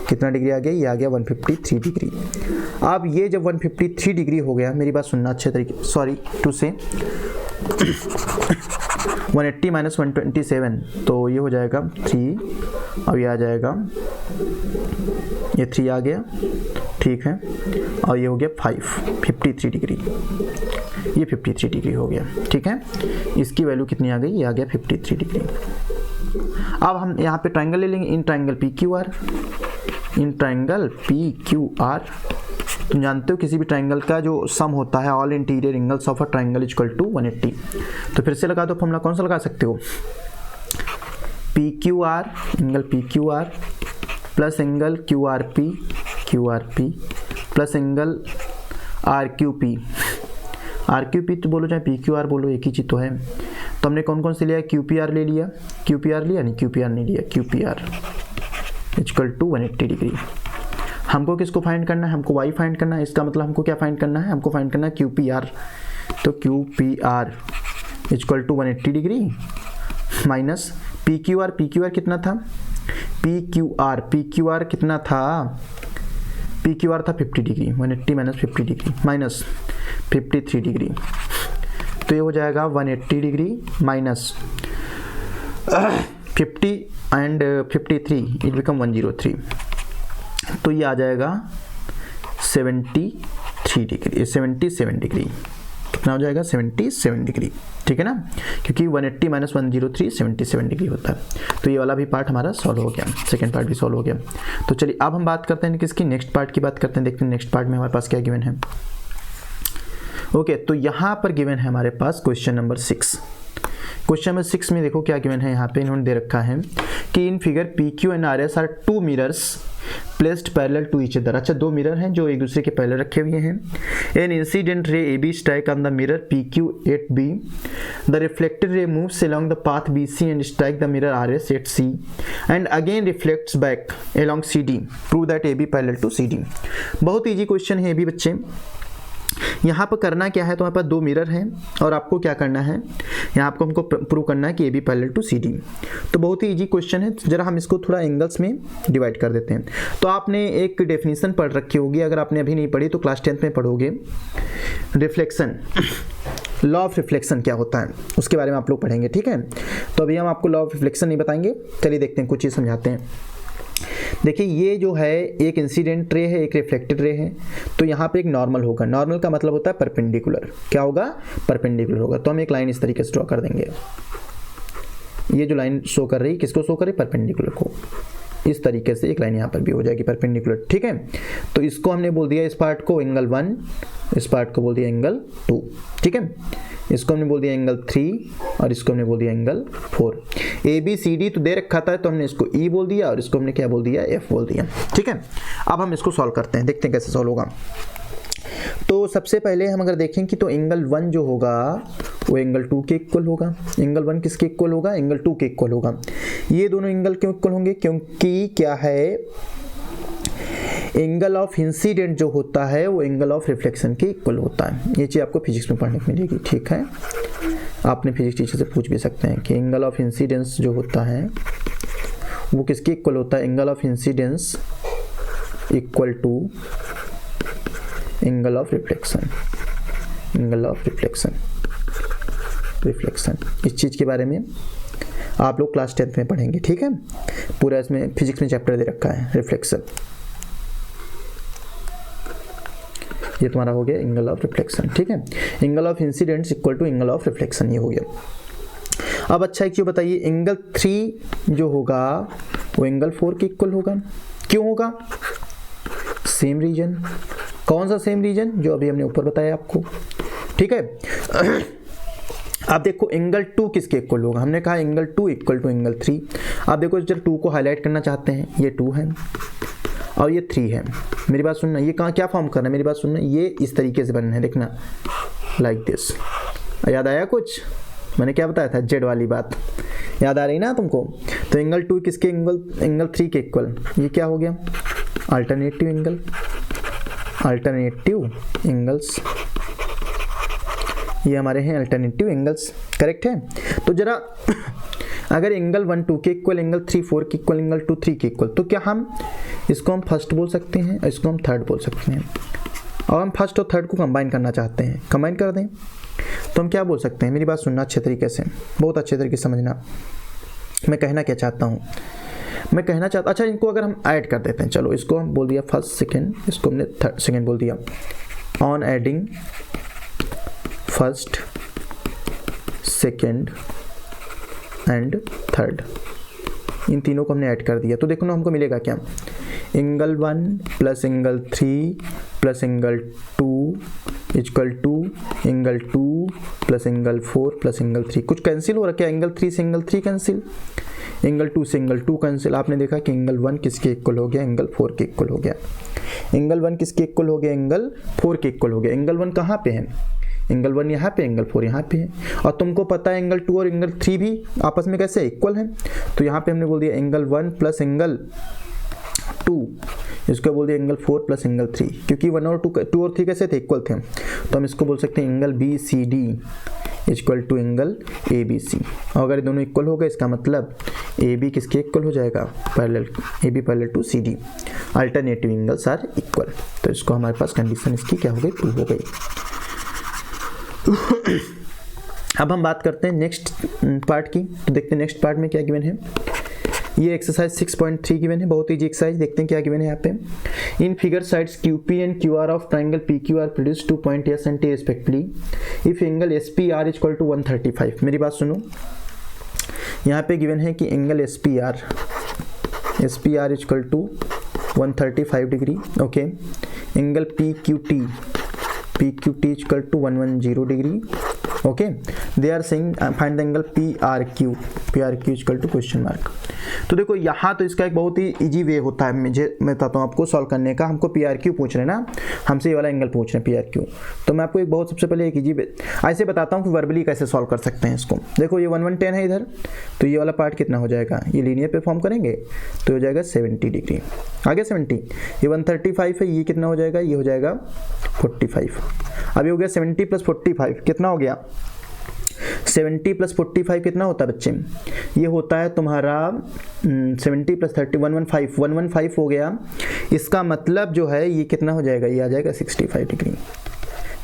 Speaker 1: कितना डिग्री आ गया? ये आ गया 153 डिग्री। अब ये जब 153 डिग्री हो गया, मेरी बात सुनना अच्छे तरीके, सॉरी टू से 180 माइनस 127, तो ये हो जाएगा 3, अब ये आ जाएगा, ये 3 आ गया, ठीक है, और ये हो गया 53 डिग्री, ये 53 डिग्री हो गया, ठीक है। इसकी वैल्यू कितनी आ गई? ये आ गया 53 डिग्री। अब हम यहाँ पे ट्राइंगल ले लेंगे, इन ट्राइंगल पी क्यू आर। तुम जानते हो किसी भी ट्राइंगल का जो सम होता है all interior angles of a triangle equal to 180। तो फिर से लगा दो फॉर्मूला, कौन सा लगा सकते हो? P Q R, angle P Q R plus angle Q R P plus angle R Q P तो बोलो चाहे पी क्यू आर बोलो, एक ही चीज़ तो है। तो हमने कौन कौन से लिया? क्यू पी आर ले लिया, क्यू पी आर लिया नहीं, क्यू पी आर नहीं लिया, Q P R equal to 180 degree. हमको किसको फाइंड करना है? हमको वाई फाइंड करना है। इसका मतलब हमको क्या फाइंड करना है? हमको फाइंड करना है क्यू पी आर। तो Q P R equal to 180 degree minus P Q R कितना था? पी क्यू आर कितना था? पी क्यू आर था 50 degree, 180 minus 50 degree minus 53 degree, तो ये हो जाएगा 180 degree minus 50 and 53, it become 103, तो ये आ जाएगा 77 डिग्री। कितना हो जाएगा? 77 डिग्री, ठीक है ना, क्योंकि 180 माइनस 103 77 डिग्री होता है। तो ये वाला भी पार्ट हमारा सॉल्व हो गया, सेकंड पार्ट भी सॉल्व हो गया। तो चलिए अब हम बात करते हैं किसकी? नेक्स्ट पार्ट की बात करते हैं। देखते हैं नेक्स्ट पार्ट में हमारे पास क्या गिवन है। ओके, तो यहाँ पर गिवन है हमारे पास क्वेश्चन नंबर 6। क्वेश्चन नंबर 6 में देखो क्या गिवन है। यहाँ पे इन्होंने दे रखा है कि in figure P Q and R S are 2 mirrors placed parallel to each other. अच्छा, 2 मिरर हैं जो एक दूसरे के पैरेलल रखे हुए हैं। An incident ray A B strike on the mirror P Q at B, the reflected ray moves along the path BC and strike the mirror RS at C and again reflects back along CD. Prove that AB parallel to CD. बहुत easy question है ये भी बच्चे। यहाँ पर करना क्या है? तो हमारे पास 2 मिरर हैं और आपको क्या करना है? यहाँ आपको हमको प्रूव करना है कि A B parallel to C D. तो बहुत ही इजी क्वेश्चन है। जरा हम इसको थोड़ा एंगल्स में डिवाइड कर देते हैं। तो आपने एक डेफिनेशन पढ़ रखी होगी, अगर आपने अभी नहीं पढ़ी तो क्लास 10th में पढ़ोगे। रिफ्लेक्शन, लॉ ऑफ रिफ्लेक्शन क्या होता है उसके बारे में आप लोग पढ़ेंगे, ठीक है। तो अभी हम आपको लॉ ऑफ रिफ्लेक्शन नहीं बताएंगे, चलिए देखते हैं, कुछ चीज़ समझाते हैं। देखिए ये जो है एक इंसिडेंट रे है, एक रिफ्लेक्टेड रे है। तो यहाँ पे एक नॉर्मल होगा। नॉर्मल का मतलब होता है परपेंडिकुलर। क्या होगा? परपेंडिकुलर होगा। तो हम एक लाइन इस तरीके से ड्रॉ कर देंगे। ये जो लाइन शो कर रही है किसको शो कर रही है? परपेंडिकुलर को। इस तरीके से एक लाइन यहाँ पर भी हो जाएगी परपेंडिकुलर, ठीक है। तो इसको हमने बोल दिया, इस पार्ट को एंगल 1, इस पार्ट को बोल दिया एंगल 2, ठीक है। इसको हमने बोल दिया एंगल 3 और इसको हमने बोल दिया angle 4। A B C D तो दे रखा था तो हमने इसको ई बोल दिया और इसको हमने क्या बोल दिया? एफ बोल दिया, ठीक है। अब हम इसको सॉल्व करते हैं, देखते हैं कैसे सॉल्व होगा। तो सबसे पहले हम अगर देखें कि तो एंगल 1 जो होगा वो एंगल 2 के इक्वल होगा। एंगल 1 किसके इक्वल होगा? एंगल 2 के इक्वल होगा। ये दोनों एंगल क्यों इक्वल होंगे? क्योंकि क्या है, एंगल ऑफ इंसिडेंट जो होता है वो एंगल ऑफ रिफ्लेक्शन के इक्वल होता है। ये चीज़ आपको फिजिक्स में पढ़ने को मिलेगी, ठीक है। आपने फिजिक्स टीचर से पूछ भी सकते हैं कि एंगल ऑफ इंसिडेंस जो होता है वो किसके इक्वल होता है? Angle of incidence equal to angle of reflection. Angle of reflection इस चीज़ के बारे में आप लोग क्लास 10th में पढ़ेंगे, ठीक है। पूरा इसमें फिजिक्स में चैप्टर दे रखा है रिफ्लेक्शन। ये तुम्हारा हो गया एंगल ऑफ रिफ्लेक्शन, ठीक है। Angle of incidents equal to angle of reflection, ये हो गया। अब अच्छा एक चीज बताइए, एंगल 3 जो होगा वो एंगल 4 के इक्वल होगा। क्यों होगा? Same reason. कौन सा सेम रीजन? जो अभी हमने ऊपर बताया आपको, ठीक है। अब देखो एंगल 2 किसके इक्वल होगा, हमने कहा एंगल 2 इक्वल टू एंगल 3। अब देखो जब 2 को हाईलाइट करना चाहते हैं, ये 2 है और ये 3 है। मेरी बात सुनना, ये कहाँ क्या फॉर्म करना है, मेरी बात सुनना, ये इस तरीके से बनना है, देखना लाइक दिस। याद आया कुछ, मैंने क्या बताया था, जेड वाली बात याद आ रही ना तुमको। तो एंगल 2 किसके एंगल 3 के इक्वल, ये क्या हो गया, अल्टरनेटिव एंगल्स, ये हमारे हैं अल्टरनेटिव एंगल्स, करेक्ट है। तो जरा अगर एंगल 1 2 के इक्वल, एंगल 3 4 के इक्वल, एंगल 2 3 के इक्वल, तो क्या हम इसको हम फर्स्ट बोल सकते हैं, इसको हम थर्ड बोल सकते हैं। और हम फर्स्ट और थर्ड को कंबाइन करना चाहते हैं, कंबाइन कर दें तो हम क्या बोल सकते हैं, मेरी बात सुनना अच्छे तरीके से, बहुत अच्छे तरीके से समझना मैं कहना क्या चाहता हूँ। मैं कहना चाहता, अच्छा इनको अगर हम ऐड कर देते हैं, चलो इसको हम बोल दिया फर्स्ट सेकेंड, इसको हमने थर्ड सेकेंड बोल दिया। On adding first second and third, इन तीनों को हमने ऐड कर दिया, तो देखो ना हमको मिलेगा क्या, angle 1 plus angle 3 plus angle 2 equal to angle 2 plus angle 4 plus angle 3। कुछ कैंसिल हो रहा क्या, एंगल 3 से एंगल 3 कैंसिल, एंगल 2 से एंगल 2 कैंसिल। आपने देखा कि एंगल 1 किसके इक्वल हो गया, एंगल 4 के इक्वल हो गया। एंगल 1 किसके इक्वल हो गया, एंगल 4 के इक्वल हो गया। एंगल 1 कहाँ पे है, एंगल 1 यहाँ पे, एंगल 4 यहाँ पे है। और तुमको पता है एंगल 2 और एंगल 3 भी आपस में कैसे इक्वल हैं, तो यहाँ पे हमने बोल दिया एंगल 1 प्लस एंगल 2, इसको बोल दिया एंगल 4 प्लस एंगल 3, क्योंकि 1 और 2 और 3 कैसे थे, इक्वल थे, तो हम इसको बोल सकते हैं angle BCD equal to angle ABC। और अगर दोनों इक्वल हो गए, इसका मतलब AB किसके इक्वल हो जाएगा, parallel, AB parallel to CD, alternative angles are equal. तो इसको हमारे पास कंडीशन इसकी क्या हो गई, 2 हो गई। अब हम बात करते हैं नेक्स्ट पार्ट की, तो देखते हैं नेक्स्ट पार्ट में क्या गिवन है। ये एक्सरसाइज 6.3 गिवन है, बहुत ईजी एक्सरसाइज, देखते हैं क्या गिवन है यहाँ पे। In figure sides QP and QR of triangle PQR produce 2 point S and T respectively if angle SPR equal to 135। मेरी बात सुनो, यहाँ पे गिवन है कि एंगल SPR equal to 135 degree, okay. Angle PQT equal to 110 degree, okay. They are saying find the angle PRQ equal to question mark. तो देखो यहाँ तो इसका एक बहुत ही इजी वे होता है, मैं बताता हूँ आपको सॉल्व करने का। हमको PRQ पूछ रहे हैं ना, हमसे ये वाला एंगल पूछ रहे हैं PRQ, तो मैं आपको एक बहुत सबसे पहले एक इजी वे ऐसे बताता हूँ कि वर्बली कैसे सॉल्व कर सकते हैं इसको। देखो ये 110 है इधर, तो ये वाला पार्ट कितना हो जाएगा, ये लीनियर पे फॉर्म करेंगे तो हो जाएगा 70 डिग्री, आगे 70। ये 135 है, ये कितना हो जाएगा, ये हो जाएगा 45। अभी हो गया 70 प्लस 45 कितना हो गया, 70 प्लस 45 कितना होता है बच्चे, ये होता है तुम्हारा 70 प्लस 30 115 हो गया। इसका मतलब जो है ये कितना हो जाएगा, ये आ जाएगा 65 degree,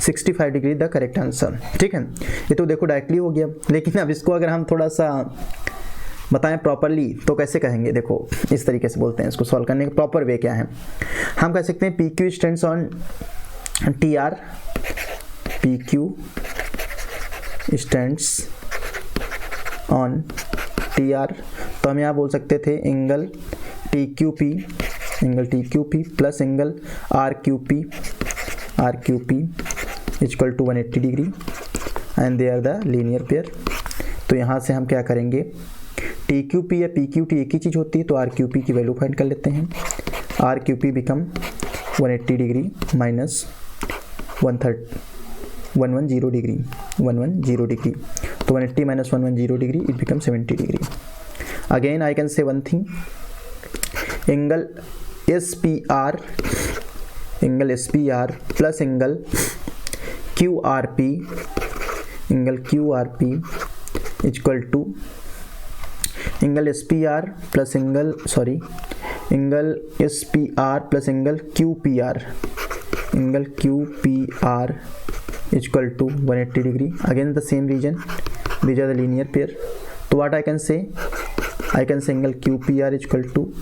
Speaker 1: 65 degree the correct answer, ठीक है। ये तो देखो डायरेक्टली हो गया, लेकिन अब इसको अगर हम थोड़ा सा बताएं प्रॉपरली तो कैसे कहेंगे, देखो इस तरीके से बोलते हैं इसको सॉल्व करने का प्रॉपर वे क्या है। हम कह सकते हैं PQ stands on TR, PQ stands on TR, तो हम यहाँ बोल सकते थे angle TQP plus angle RQP equal to 180 degree and they are the linear pair. तो यहाँ से हम क्या करेंगे, TQP या PQT एक ही चीज़ होती है, तो RQP की वैल्यू फाइंड कर लेते हैं। RQP become 180 degree minus 110 degree, तो 180 minus 110 degree, it becomes 70 degree. Again, I can say one thing. Angle SPR plus angle QRP equal to angle SPR plus angle QPR equal to 180 degree. Again the same region, these are the linear pair. So what I can say, angle QPR equal to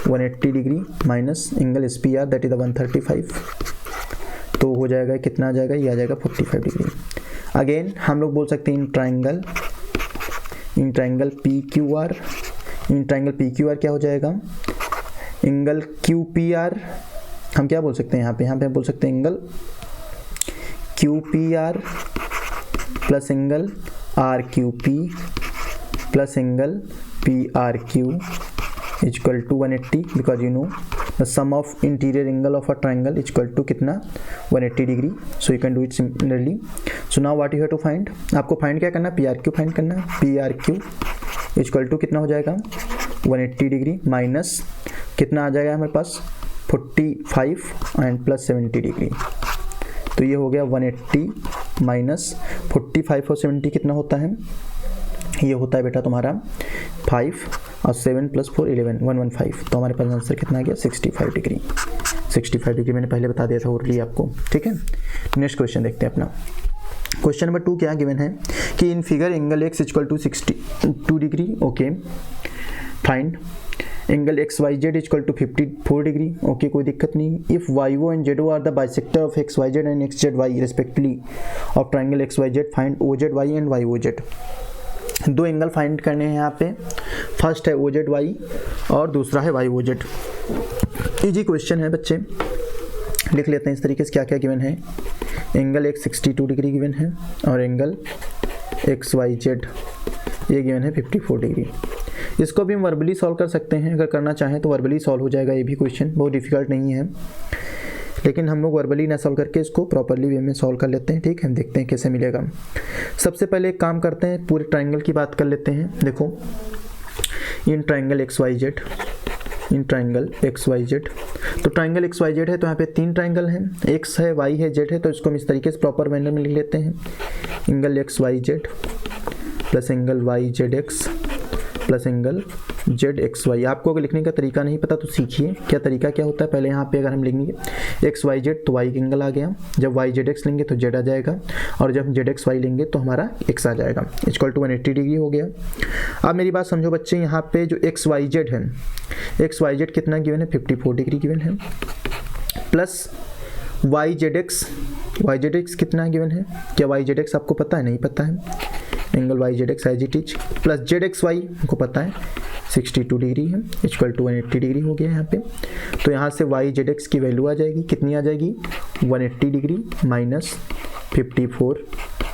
Speaker 1: 180 degree minus angle SPR that is the 135, तो हो जाएगा कितना आ जाएगा, ये आ जाएगा 45 degree. Again हम लोग बोल सकते हैं इन ट्राइंगल PQR क्या हो जाएगा, एंगल QPR हम क्या बोल सकते हैं, यहाँ पे हम बोल सकते हैं angle QPR plus angle R Q P plus angle P R Q is equal to 180 because you know the sum of interior angle of a triangle is equal to कितना 180 degree. So you can do it similarly. So now what you have to find, आपको find क्या करना है, P R Q find करना है. P R Q is equal to कितना हो जाएगा 180 डिग्री माइनस कितना आ जाएगा हमारे पास 45 एंड प्लस 70 डिग्री. तो ये हो गया 180 माइनस 45 और 70 कितना होता है, ये होता है बेटा तुम्हारा 5 और 7 प्लस 4 11 115. तो हमारे पास आंसर कितना आ गया 65 डिग्री. 65 डिग्री मैंने पहले बता दिया था ऑलरेडी आपको. ठीक है, नेक्स्ट क्वेश्चन देखते हैं अपना. क्वेश्चन नंबर 2 क्या गिवन है कि in figure angle x equal to 62 degree. Okay, find angle X Y Z equal to 54 degree. Okay, कोई दिक्कत नहीं. If Y O and Z O are the bisector of X Y Z and X Z Y respectively of triangle X Y Z, find O Z Y and Y O Z. दो angle find करने हैं यहाँ पे. First है O Z Y और दूसरा है Y O Z. Easy question है बच्चे, लिख लेते हैं इस तरीके से क्या क्या गिवन है. एंगल एक्स 62 डिग्री गिवन है और एंगल एक्स वाई जेड ये गिवन है 54 डिग्री. इसको भी हम वर्बली सॉल्व कर सकते हैं, अगर करना चाहें तो वर्बली सॉल्व हो जाएगा. ये भी क्वेश्चन बहुत डिफिकल्ट नहीं है, लेकिन हम लोग वर्बली ना सॉल्व करके इसको प्रॉपरली वे में सॉल्व कर लेते हैं. ठीक है, देखते हैं कैसे मिलेगा. सबसे पहले एक काम करते हैं, पूरे ट्राइंगल की बात कर लेते हैं. देखो, in triangle X Y Z, in triangle X Y Z. तो ट्राइंगल एक्स वाई जेड है तो यहाँ पे 3 ट्राइंगल हैं, एक्स है, वाई है, जेड है. तो इसको हम इस तरीके से प्रॉपर मैनर में लिख लेते हैं. Angle X Y Z plus angle Y Z X plus angle Z X Y. आपको अगर लिखने का तरीका नहीं पता तो सीखिए क्या तरीका क्या होता है. पहले यहाँ पे अगर हम लिखेंगे एक्स वाई जेड तो वाई एंगल आ गया, जब वाई जेड एक्स लेंगे तो जेड आ जाएगा, और जब हम जेड एक्स वाई लेंगे तो हमारा एक्स आ जाएगा. इक्वल टू 180 डिग्री हो गया. अब मेरी बात समझो बच्चे, यहाँ पे जो एक्स वाई जेड है, एक्स वाई जेड कितना गिवन है 54 डिग्री गिवन है, प्लस वाई जेड एक्स कितना गिवन है. क्या वाई जेड एक्स आपको पता है? नहीं पता है. Angle Y Z X as it is plus Z X Y हमको पता है 62 डिग्री है, इक्वल टू 180 डिग्री हो गया यहाँ पे. तो यहाँ से वाई जेड एक्स की वैल्यू आ जाएगी, कितनी आ जाएगी 180 degree minus 54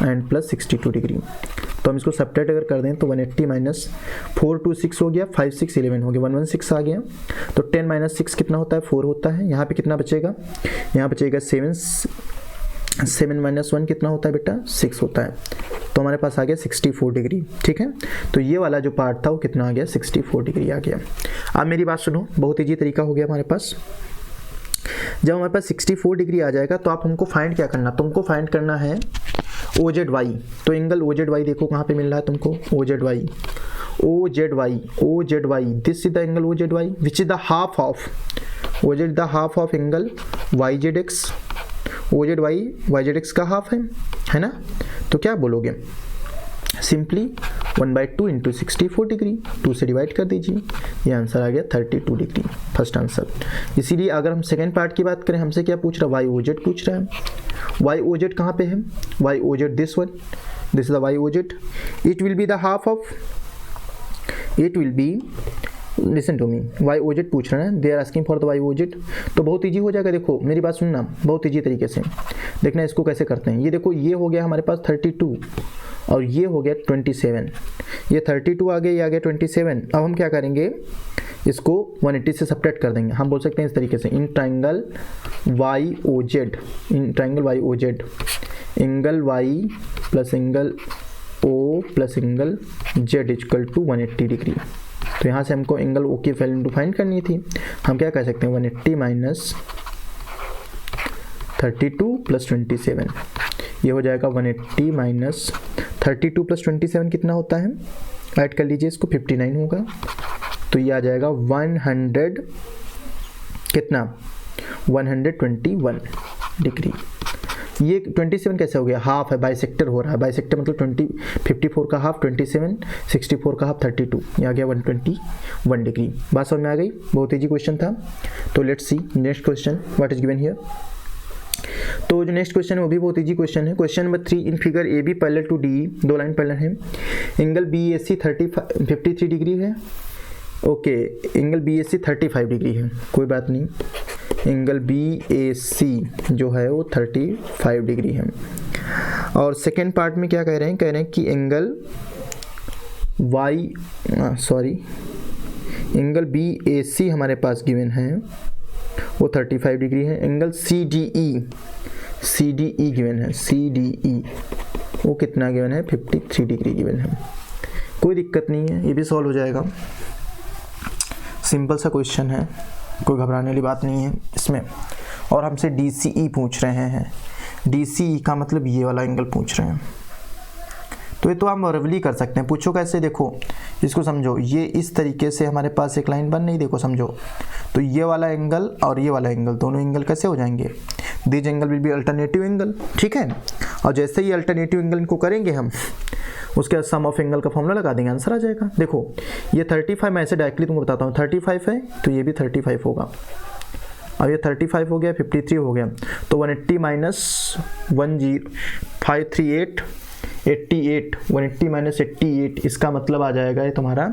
Speaker 1: and plus 62 degree. तो हम इसको सब्ट्रैक्ट अगर कर दें तो 180 माइनस 4 2 6 हो गया, 5 6 11 हो गया, 116 आ गया. तो 10 माइनस 6 कितना होता है 4 होता है. यहाँ पे कितना बचेगा, यहाँ बचेगा 7 माइनस 1 कितना होता है बेटा 6 होता है. तो हमारे पास आ गया 64 डिग्री. ठीक है, तो ये वाला जो पार्ट था वो कितना आ गया 64 डिग्री आ गया. अब मेरी बात सुनो, बहुत ईजी तरीका हो गया हमारे पास. जब हमारे पास 64 डिग्री आ जाएगा तो आप हमको फाइंड क्या करना, तुमको फाइंड करना है ओ जेड वाई. तो एंगल ओ जेड वाई देखो कहाँ पे मिल रहा है तुमको, O Z Y, O Z Y, O Z Y. This is the angle O Z Y which is the half of O Z, the half of angle Y Z X. O Z Y Z X का half है ना. तो क्या बोलोगे, simply 1/2 into 64 degree, 2 से divide कर दीजिए. ये आंसर आ गया 32 डिग्री, फर्स्ट आंसर. इसीलिए अगर हम सेकेंड पार्ट की बात करें, हमसे क्या पूछ रहा है, वाई ओ जेड पूछ रहा है. वाई ओ जेड कहाँ पे है, Y O Z this one, this is the Y O Z. It will be the half of, it will be, listen to me, Y O Z पूछ रहे हैं, they are asking for the Y O Z. तो बहुत easy हो जाएगा. देखो मेरी बात सुनना, बहुत ईजी तरीके से देखना इसको कैसे करते हैं. ये देखो, ये हो गया हमारे पास 32 और ये हो गया 27. ये 32 आ गया, ये आ गया 27. अब हम क्या करेंगे, इसको 180 से सब्ट्रैक्ट कर देंगे. हम बोल सकते हैं इस तरीके से, in triangle Y O Z, in triangle Y O Z, angle Y plus angle O plus angle Z equal to 180 degree. तो यहाँ से हमको एंगल ओ की वैल्यू फाइंड करनी थी. हम क्या कर सकते हैं, 180 माइनस 32 प्लस 27, ये हो जाएगा 180 माइनस 32 प्लस 27 कितना होता है, ऐड कर लीजिए इसको, 59 होगा. तो ये आ जाएगा 100 कितना 121 डिग्री. ये 27 कैसे हो गया, हाफ है, बाइसेक्टर हो रहा है. बाइसेक्टर मतलब 54 का हाफ 27, 64 का हाफ 32, ये आ गया 121 डिग्री. बात समझ में आ गई, बहुत ईजी क्वेश्चन था. तो let's see next question what is given here. तो जो नेक्स्ट क्वेश्चन है वो भी बहुत ईजी क्वेश्चन है. Question number 3, in figure A B parallel to D, दो लाइन पैरेलल है. Angle B A C 53 degree है. Okay, angle B A C 35 degree है, कोई बात नहीं. एंगल बी ए सी जो है वो 35 डिग्री है. और सेकेंड पार्ट में क्या कह रहे हैं कि एंगल एंगल BAC हमारे पास गिवन है वो 35 डिग्री है। एंगल CDE गिवन है, CDE वो कितना गिवन है, 53 डिग्री गिवन है। कोई दिक्कत नहीं है, ये भी सॉल्व हो जाएगा। सिंपल सा क्वेश्चन है, कोई घबराने वाली बात नहीं है इसमें। और हमसे DCE पूछ रहे हैं, DCE का मतलब ये वाला एंगल पूछ रहे हैं। तो ये तो हम वर्बली कर सकते हैं। पूछो कैसे, देखो इसको समझो। ये इस तरीके से हमारे पास एक लाइन बन नहीं, देखो समझो। तो ये वाला एंगल और ये वाला एंगल, दोनों एंगल कैसे हो जाएंगे, this angle will B alternative angle, ठीक है। और जैसे ही अल्टरनेटिव एंगल इनको करेंगे हम, उसके बाद सम ऑफ एंगल का फॉर्मूला लगा देंगे, आंसर आ जाएगा। देखो ये 35, मैं ऐसे डायरेक्टली तुमको बताता हूँ, 35 है तो ये भी 35 होगा। अब ये 35 हो गया, 53 हो गया, तो 180 माइनस 538 88, 180 माइनस 88, इसका मतलब आ जाएगा ये तुम्हारा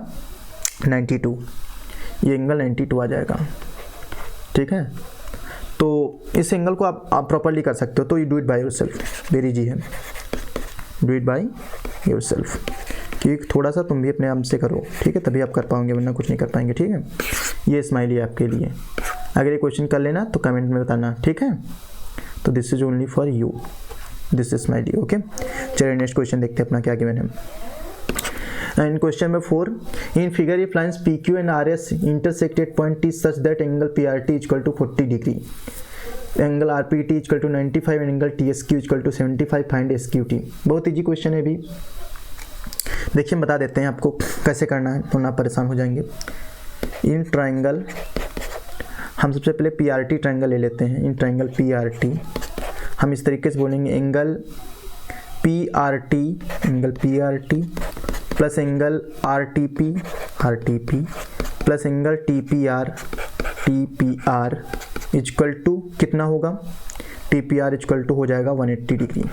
Speaker 1: 92, ये एंगल 92 आ जाएगा, ठीक है। तो इस एंगल को आप प्रॉपरली कर सकते हो। तो you do it by yourself, very जी है, डू इट बाय योरसेल्फ, कि थोड़ा सा तुम भी अपने आप से करो, ठीक है, तभी आप कर पाओगे, वरना कुछ नहीं कर पाएंगे, ठीक है। ये स्माइली आपके लिए, अगर ये क्वेश्चन कर लेना तो कमेंट में बताना, ठीक है। तो this is only for you, this is smiley, okay. चलिए नेक्स्ट क्वेश्चन देखते हैं अपना क्या गिवन है। In question number 4, in figure if lines PQ and RS intersect at point T such that angle PRT is equal to 40 degree, angle RPT is equal to 95 and angle TSQ is equal to 75, find SQT। बहुत easy question है भी, देखिए बता देते हैं आपको कैसे करना है, तो ना परेशान हो जाएंगे। इन ट्राइंगल, हम सबसे पहले PRT ट्राइंगल ले लेते हैं। इन ट्राइंगल PRT हम इस तरीके से बोलेंगे, angle PRT plus angle RTP plus angle TPR equal to कितना होगा, TPR इक्वल टू हो जाएगा 180 डिग्री,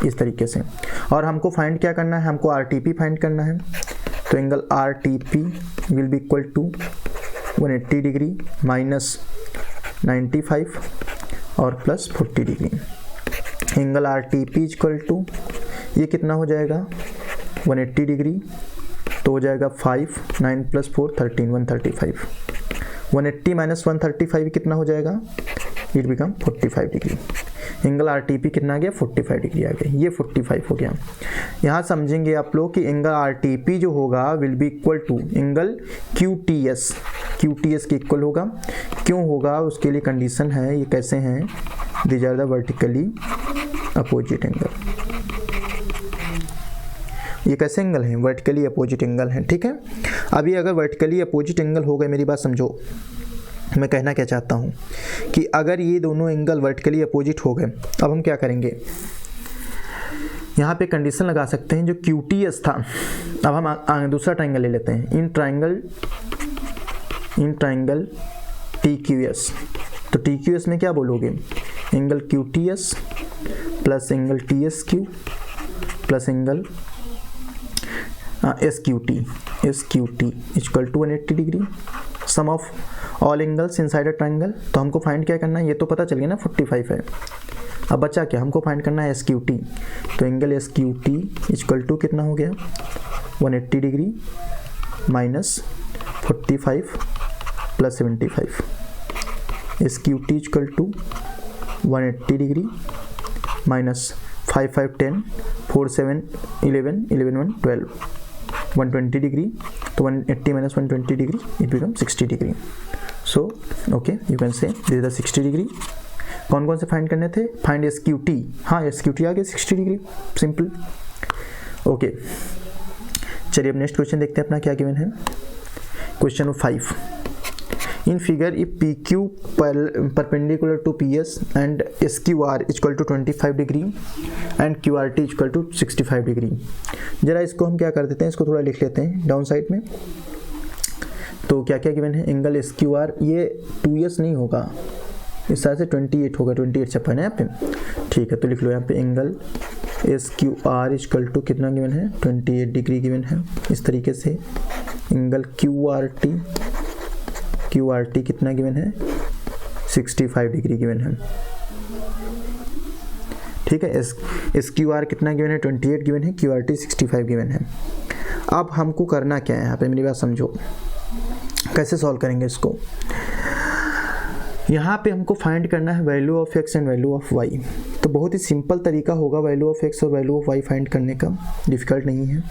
Speaker 1: इस तरीके से। और हमको फाइंड क्या करना है, हमको RTP फाइंड करना है। तो angle RTP will be equal to 180 degree minus 95 और प्लस 40 degree. Angle RTP equal to ये कितना हो जाएगा, 180 डिग्री, तो हो जाएगा 5, 9 प्लस 4 13, 135। 180 माइनस 135 कितना हो जाएगा, it become 45 degree. Angle RTP कितना आ गया, 45 डिग्री आ गया, ये 45 हो गया। यहाँ समझेंगे आप लोग कि एंगल RTP जो होगा will be equal to angle QTS के इक्वल होगा। क्यों होगा, उसके लिए कंडीशन है, ये कैसे हैं, these are the vertically opposite angle. ये कैसे एंगल हैं, वर्टिकली अपोजिट एंगल हैं, ठीक है। अभी अगर वर्टिकली अपोजिट एंगल हो गए, मेरी बात समझो, मैं कहना क्या चाहता हूँ कि अगर ये दोनों एंगल वर्टिकली अपोजिट हो गए, अब हम क्या करेंगे, यहाँ पे कंडीशन लगा सकते हैं जो QTS था। अब हम दूसरा ट्राइंगल ले लेते हैं, इन ट्राइंगल TQS। तो TQS में क्या बोलोगे, angle QTS plus angle TSQ plus angle SQT equal to 180 degree, sum of all angles inside a triangle. तो हमको फाइंड क्या करना है, ये तो पता चल गया ना 45 है। अब बचा क्या, हमको फाइंड करना है SQT। तो एंगल SQT इक्वल टू कितना हो गया, 180 degree minus 45 plus 75। SQT equal to 180 degree minus 5 5 10 4 7 11 11 1 12 120 degree. तो 180 minus 120 degree it become 60 degree. So okay, you can say this is the 60 degree. कौन कौन से फाइंड करने थे, फाइंड SQT, हाँ SQT आ गया 60 डिग्री, सिंपल, ओके। चलिए अब नेक्स्ट क्वेश्चन देखते हैं अपना क्या गिवन है। Question number 5, in figure if PQ perpendicular to PS and SQR equal to 25 degree and QRT equal to 65 degree। जरा इसको हम क्या कर देते हैं, इसको थोड़ा लिख लेते हैं डाउन साइड में। तो क्या क्या गिवन है, एंगल SQR ये 2S नहीं होगा, इस तरह से 28 होगा, 28 छप्पन है यहाँ पे, ठीक है। तो लिख लो यहाँ पे एंगल SQR इक्वल टू कितना गिवन है, 28 डिग्री गिवन है। इस तरीके से एंगल QRT कितना गिवन है, 65 डिग्री गिवन है, ठीक है। एस क्यू आर कितना गिवन है, 28 गिवन है, क्यू आर टी 65 गिवन है। अब हमको करना क्या है यहाँ पे, मेरी बात समझो, कैसे सॉल्व करेंगे इसको। यहाँ पे हमको फाइंड करना है value of X and value of Y. तो बहुत ही सिंपल तरीका होगा वैल्यू ऑफ एक्स और वैल्यू ऑफ वाई फाइंड करने का, डिफिकल्ट नहीं है,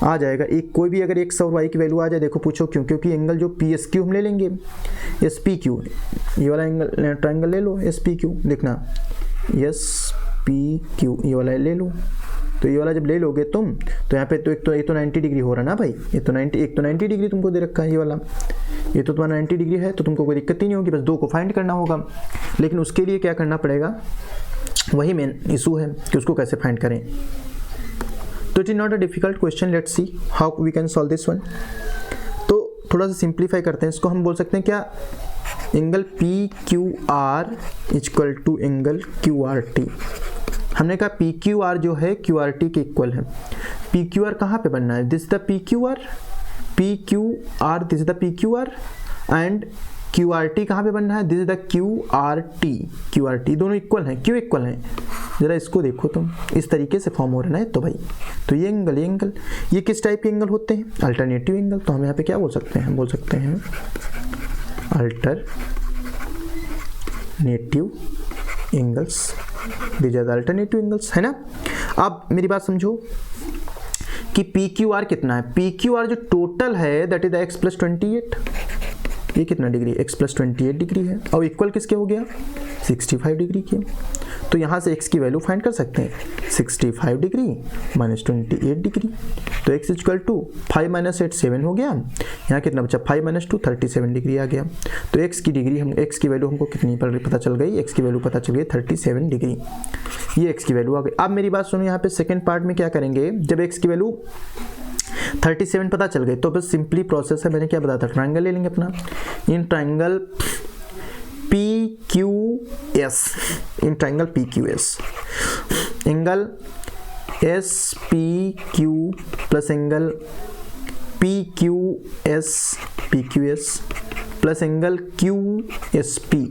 Speaker 1: आ जाएगा। एक कोई भी अगर एक्स और वाई की वैल्यू आ जाए, देखो पूछो क्यों, क्योंकि एंगल जो पी एस क्यू हम ले लेंगे, एस पी क्यू, ये वाला एंगल ट्राइंगल ले लो, एस पी क्यू, देखना एस पी क्यू, ये वाला ले लो। तो ये वाला जब ले लोगे तुम, तो यहाँ पे तो एक तो 90 डिग्री हो रहा ना भाई, एक तो 90 डिग्री तुमको दे रखा है ये वाला, ये तो तुम्हारा 90 डिग्री है, तो तुमको कोई दिक्कत ही नहीं होगी, बस दो को फाइंड करना होगा। लेकिन उसके लिए क्या करना पड़ेगा, वही मेन इशू है कि उसको कैसे फाइंड करें। तो it is not a difficult question, let's see how we can solve this one. तो थोड़ा सा सिंप्लीफाई करते हैं इसको, हम बोल सकते हैं क्या, angle P Q R equal to angle Q R T. हमने कहा पी क्यू आर जो है क्यू आर टी के इक्वल है। पी क्यू आर कहाँ पे बनना है, this the P Q R, P Q R this the P Q R, and Q R T कहाँ पे बनना है, this is the Q R T. Q R T दोनों इक्वल हैं, क्यों इक्वल हैं, जरा इसको देखो तुम, इस तरीके से फॉर्म हो रहा है। तो भाई तो ये एंगल ये किस टाइप के एंगल होते हैं, अल्टरनेटिव एंगल। तो हम यहाँ पे क्या बोल सकते हैं, हम बोल सकते हैं alternative angles, these are the alternative angles, है ना। अब मेरी बात समझो कि पी क्यू आर कितना है, पी क्यू आर जो टोटल है that is the x plus 28, ये कितना डिग्री, एक्स प्लस 28 डिग्री है, और इक्वल किसके हो गया, 65 डिग्री के। तो यहाँ से x की वैल्यू फाइंड कर सकते हैं, 65 डिग्री माइनस 28 डिग्री। तो x इक्वल टू 5 माइनस 8 7 हो गया, यहाँ कितना बचा, 5 माइनस 2 37 डिग्री आ गया। तो x की डिग्री हम x की वैल्यू हमको कितनी पता चल गई, x की वैल्यू पता चल गई 37 डिग्री, ये x की वैल्यू आ गई। अब मेरी बात सुनो, यहाँ पे सेकेंड पार्ट में क्या करेंगे, जब x की वैल्यू 37 पता चल गई तो बस सिंपली प्रोसेस है, मैंने क्या बताया था, ट्राइंगल ले लेंगे अपना, in triangle P Q S, in triangle P Q S, angle S P Q plus angle P Q S plus angle Q S P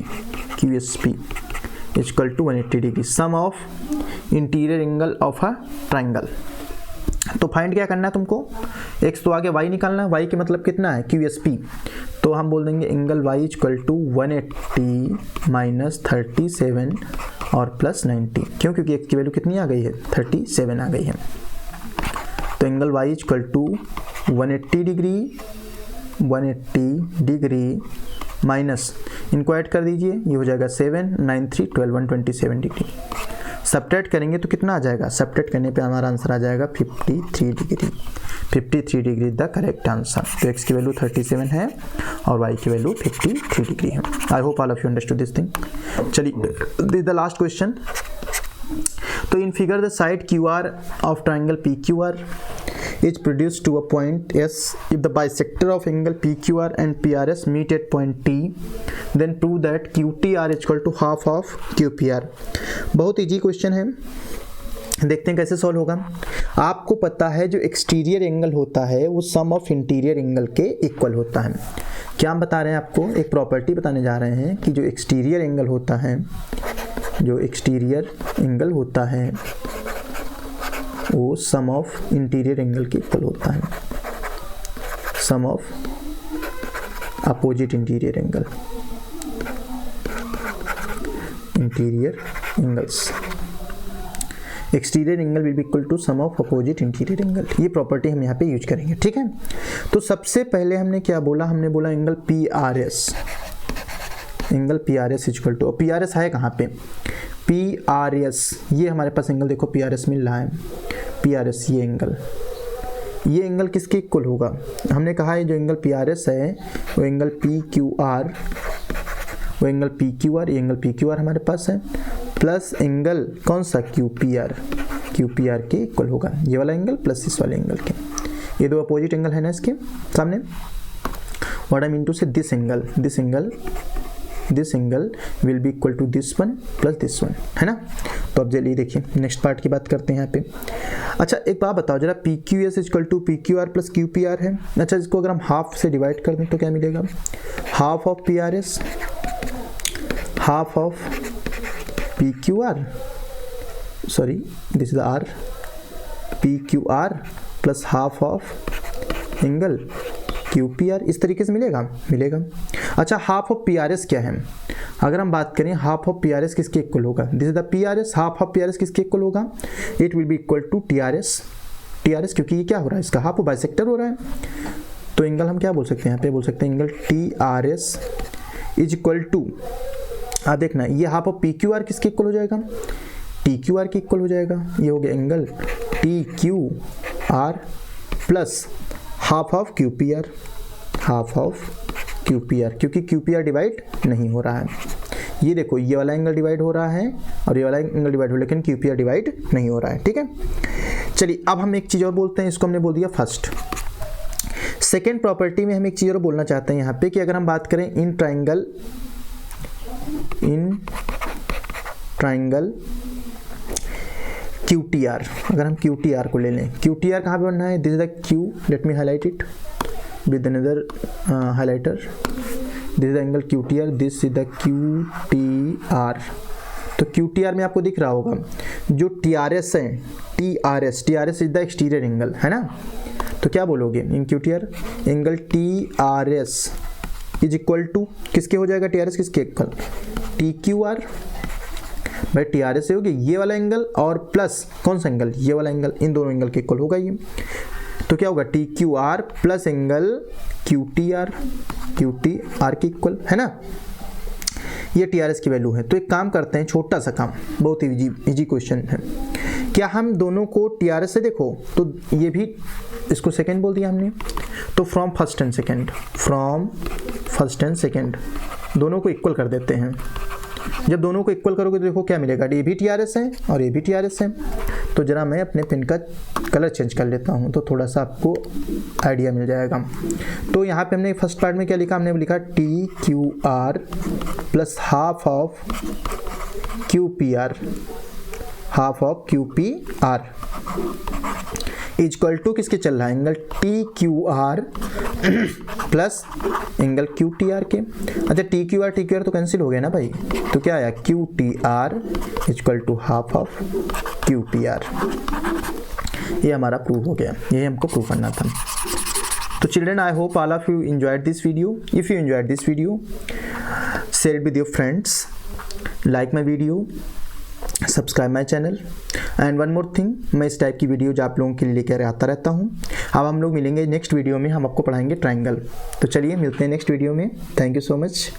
Speaker 1: equal to 180 degree, sum of interior angle of a triangle. तो find क्या करना है तुमको, x तो आगे y निकालना है, y के मतलब कितना है, QSP। तो हम बोल देंगे angle y equal to 180 minus 37 और प्लस 90, क्यों, क्योंकि x की वैल्यू कितनी आ गई है, 37 आ गई है। तो angle y equal to 180 degree minus, इनको ऐड कर दीजिए, ये हो जाएगा 7 9 3 12 127 डिग्री। सब्ट्रैक्ट करेंगे तो कितना आ जाएगा, सब्ट्रैक्ट करने पे हमारा आंसर आ जाएगा 53 degree. 53 degree the correct answer. तो x की वैल्यू 37 है और y की वैल्यू 53 डिग्री है। I hope all of you understood this thing. चलिए this is the last question. तो in figure the side QR of triangle PQR is produced to a point S if the bisector of angle PQR and PRS meet at point T, then prove that QTR is equal to half of QPR। बहुत easy question है, देखते हैं कैसे solve होगा। आपको पता है जो एक्सटीरियर एंगल होता है वो सम ऑफ इंटीरियर एंगल के इक्वल होता है। क्या हम बता रहे हैं आपको, एक प्रॉपर्टी बताने जा रहे हैं कि जो एक्सटीरियर एंगल होता है वो सम ऑफ इंटीरियर एंगल के इक्वल होता है, sum of opposite interior angles. Exterior angle will be equal to sum of opposite interior angle. ये प्रॉपर्टी हम यहाँ पे यूज करेंगे, ठीक है। तो सबसे पहले हमने क्या बोला, हमने बोला angle PRS equal to, PRS है कहाँ पे, PRS ये हमारे पास एंगल देखो PRS मिल रहा है, PRS ये एंगल किसके इक्वल होगा, हमने कहा है जो एंगल PRS है वो एंगल PQR, ये एंगल PQR हमारे पास है, प्लस एंगल कौन सा QPR के इक्वल होगा, ये वाला एंगल प्लस इस वाले एंगल के, ये दो अपोजिट एंगल है ना इसके सामने। What I mean to say this angle will be equal to this one plus this one, है ना। तो अब जल्दी देखिए नेक्स्ट पार्ट की बात करते हैं यहाँ पे। अच्छा एक बात बताओ जरा, PQS equal to PQR plus QPR है। अच्छा इसको अगर हम हाफ से डिवाइड कर दें तो क्या मिलेगा, half of PRS half of PQR sorry this is R, P Q R plus half of angle Q P R, इस तरीके से मिलेगा। अच्छा, half of P R S क्या है? अगर हम बात करें half of P R S किसके इक्वल होगा? This is the P R S, half of P R S किसके इक्वल होगा? It will be equal to T R S, क्योंकि ये क्या हो रहा है, इसका हाफ बाइसेक्टर हो रहा है। तो एंगल हम क्या बोल सकते हैं यहाँ पे, बोल सकते हैं angle T R S is equal to, देखना ये half of P Q R किसके इक्वल हो जाएगा? टी क्यू आर के इक्वल हो जाएगा। ये हो गया angle T Q R plus half of Q P R, half of Q P R, क्योंकि क्यू पी आर डिवाइड नहीं हो रहा है। ये देखो, ये वाला एंगल डिवाइड हो रहा है और ये वाला एंगल डिवाइड हो रहा है, लेकिन क्यू पी आर डिवाइड नहीं हो रहा है। ठीक है, चलिए अब हम एक चीज़ और बोलते हैं, इसको हमने बोल दिया फर्स्ट। सेकेंड प्रॉपर्टी में हम एक चीज़ और बोलना चाहते हैं यहाँ पे कि अगर हम बात करें in triangle Q T are, अगर हम क्यू टी आर को ले लें, क्यू टी आर कहाँ पे बनना है? This is the Q, let me highlight it with another highlighter, this is the angle Q T R, this is the Q T R. तो क्यू टी आर में आपको दिख रहा होगा जो टी आर एस है, T R S is the exterior angle, है ना? तो क्या बोलोगे in Q T R? Angle T R S is equal to किसके हो जाएगा? टी आर एस किसके इक्वल? टी क्यू आर, भाई टी आर एस से होगी ये वाला एंगल और प्लस कौन सा एंगल? ये वाला एंगल, इन दोनों एंगल के इक्वल होगा ये। तो क्या होगा? T Q R plus angle Q T R के इक्वल, है ना? ये टी आर एस की वैल्यू है। तो एक काम करते हैं, छोटा सा काम, बहुत ही इजी क्वेश्चन है। क्या हम दोनों को टी आर एस से देखो, तो ये भी इसको सेकेंड बोल दिया हमने, तो फ्रॉम फर्स्ट एंड सेकेंड दोनों को इक्वल कर देते हैं। जब दोनों को इक्वल करोगे तो देखो क्या मिलेगा, ये भी टी आर एस है और ये भी टी आर एस है। तो जरा मैं अपने पेन का कलर चेंज कर लेता हूँ तो थोड़ा सा आपको आइडिया मिल जाएगा। तो यहाँ पे हमने फर्स्ट पार्ट में क्या लिखा? हमने लिखा T Q R plus half of Q P R, is equal to किसके चल रहा है? Angle T Q R plus angle Q T R के। अच्छा, टी क्यू आर तो कैंसिल हो गया ना भाई, तो क्या आया? Q T R is equal to half of Q P R. ये हमारा प्रूव हो गया, ये हमको प्रूव करना था। तो children, I hope all of you enjoyed this video. If you enjoyed this video, share it with your friends, like my video, subscribe my channel and one more thing, मैं इस type की videos आप लोगों के लिए लेकर आता रहता हूँ। अब हम लोग मिलेंगे नेक्स्ट वीडियो में, हम आपको पढ़ाएंगे ट्रायंगल। तो चलिए मिलते हैं नेक्स्ट वीडियो में। Thank you so much.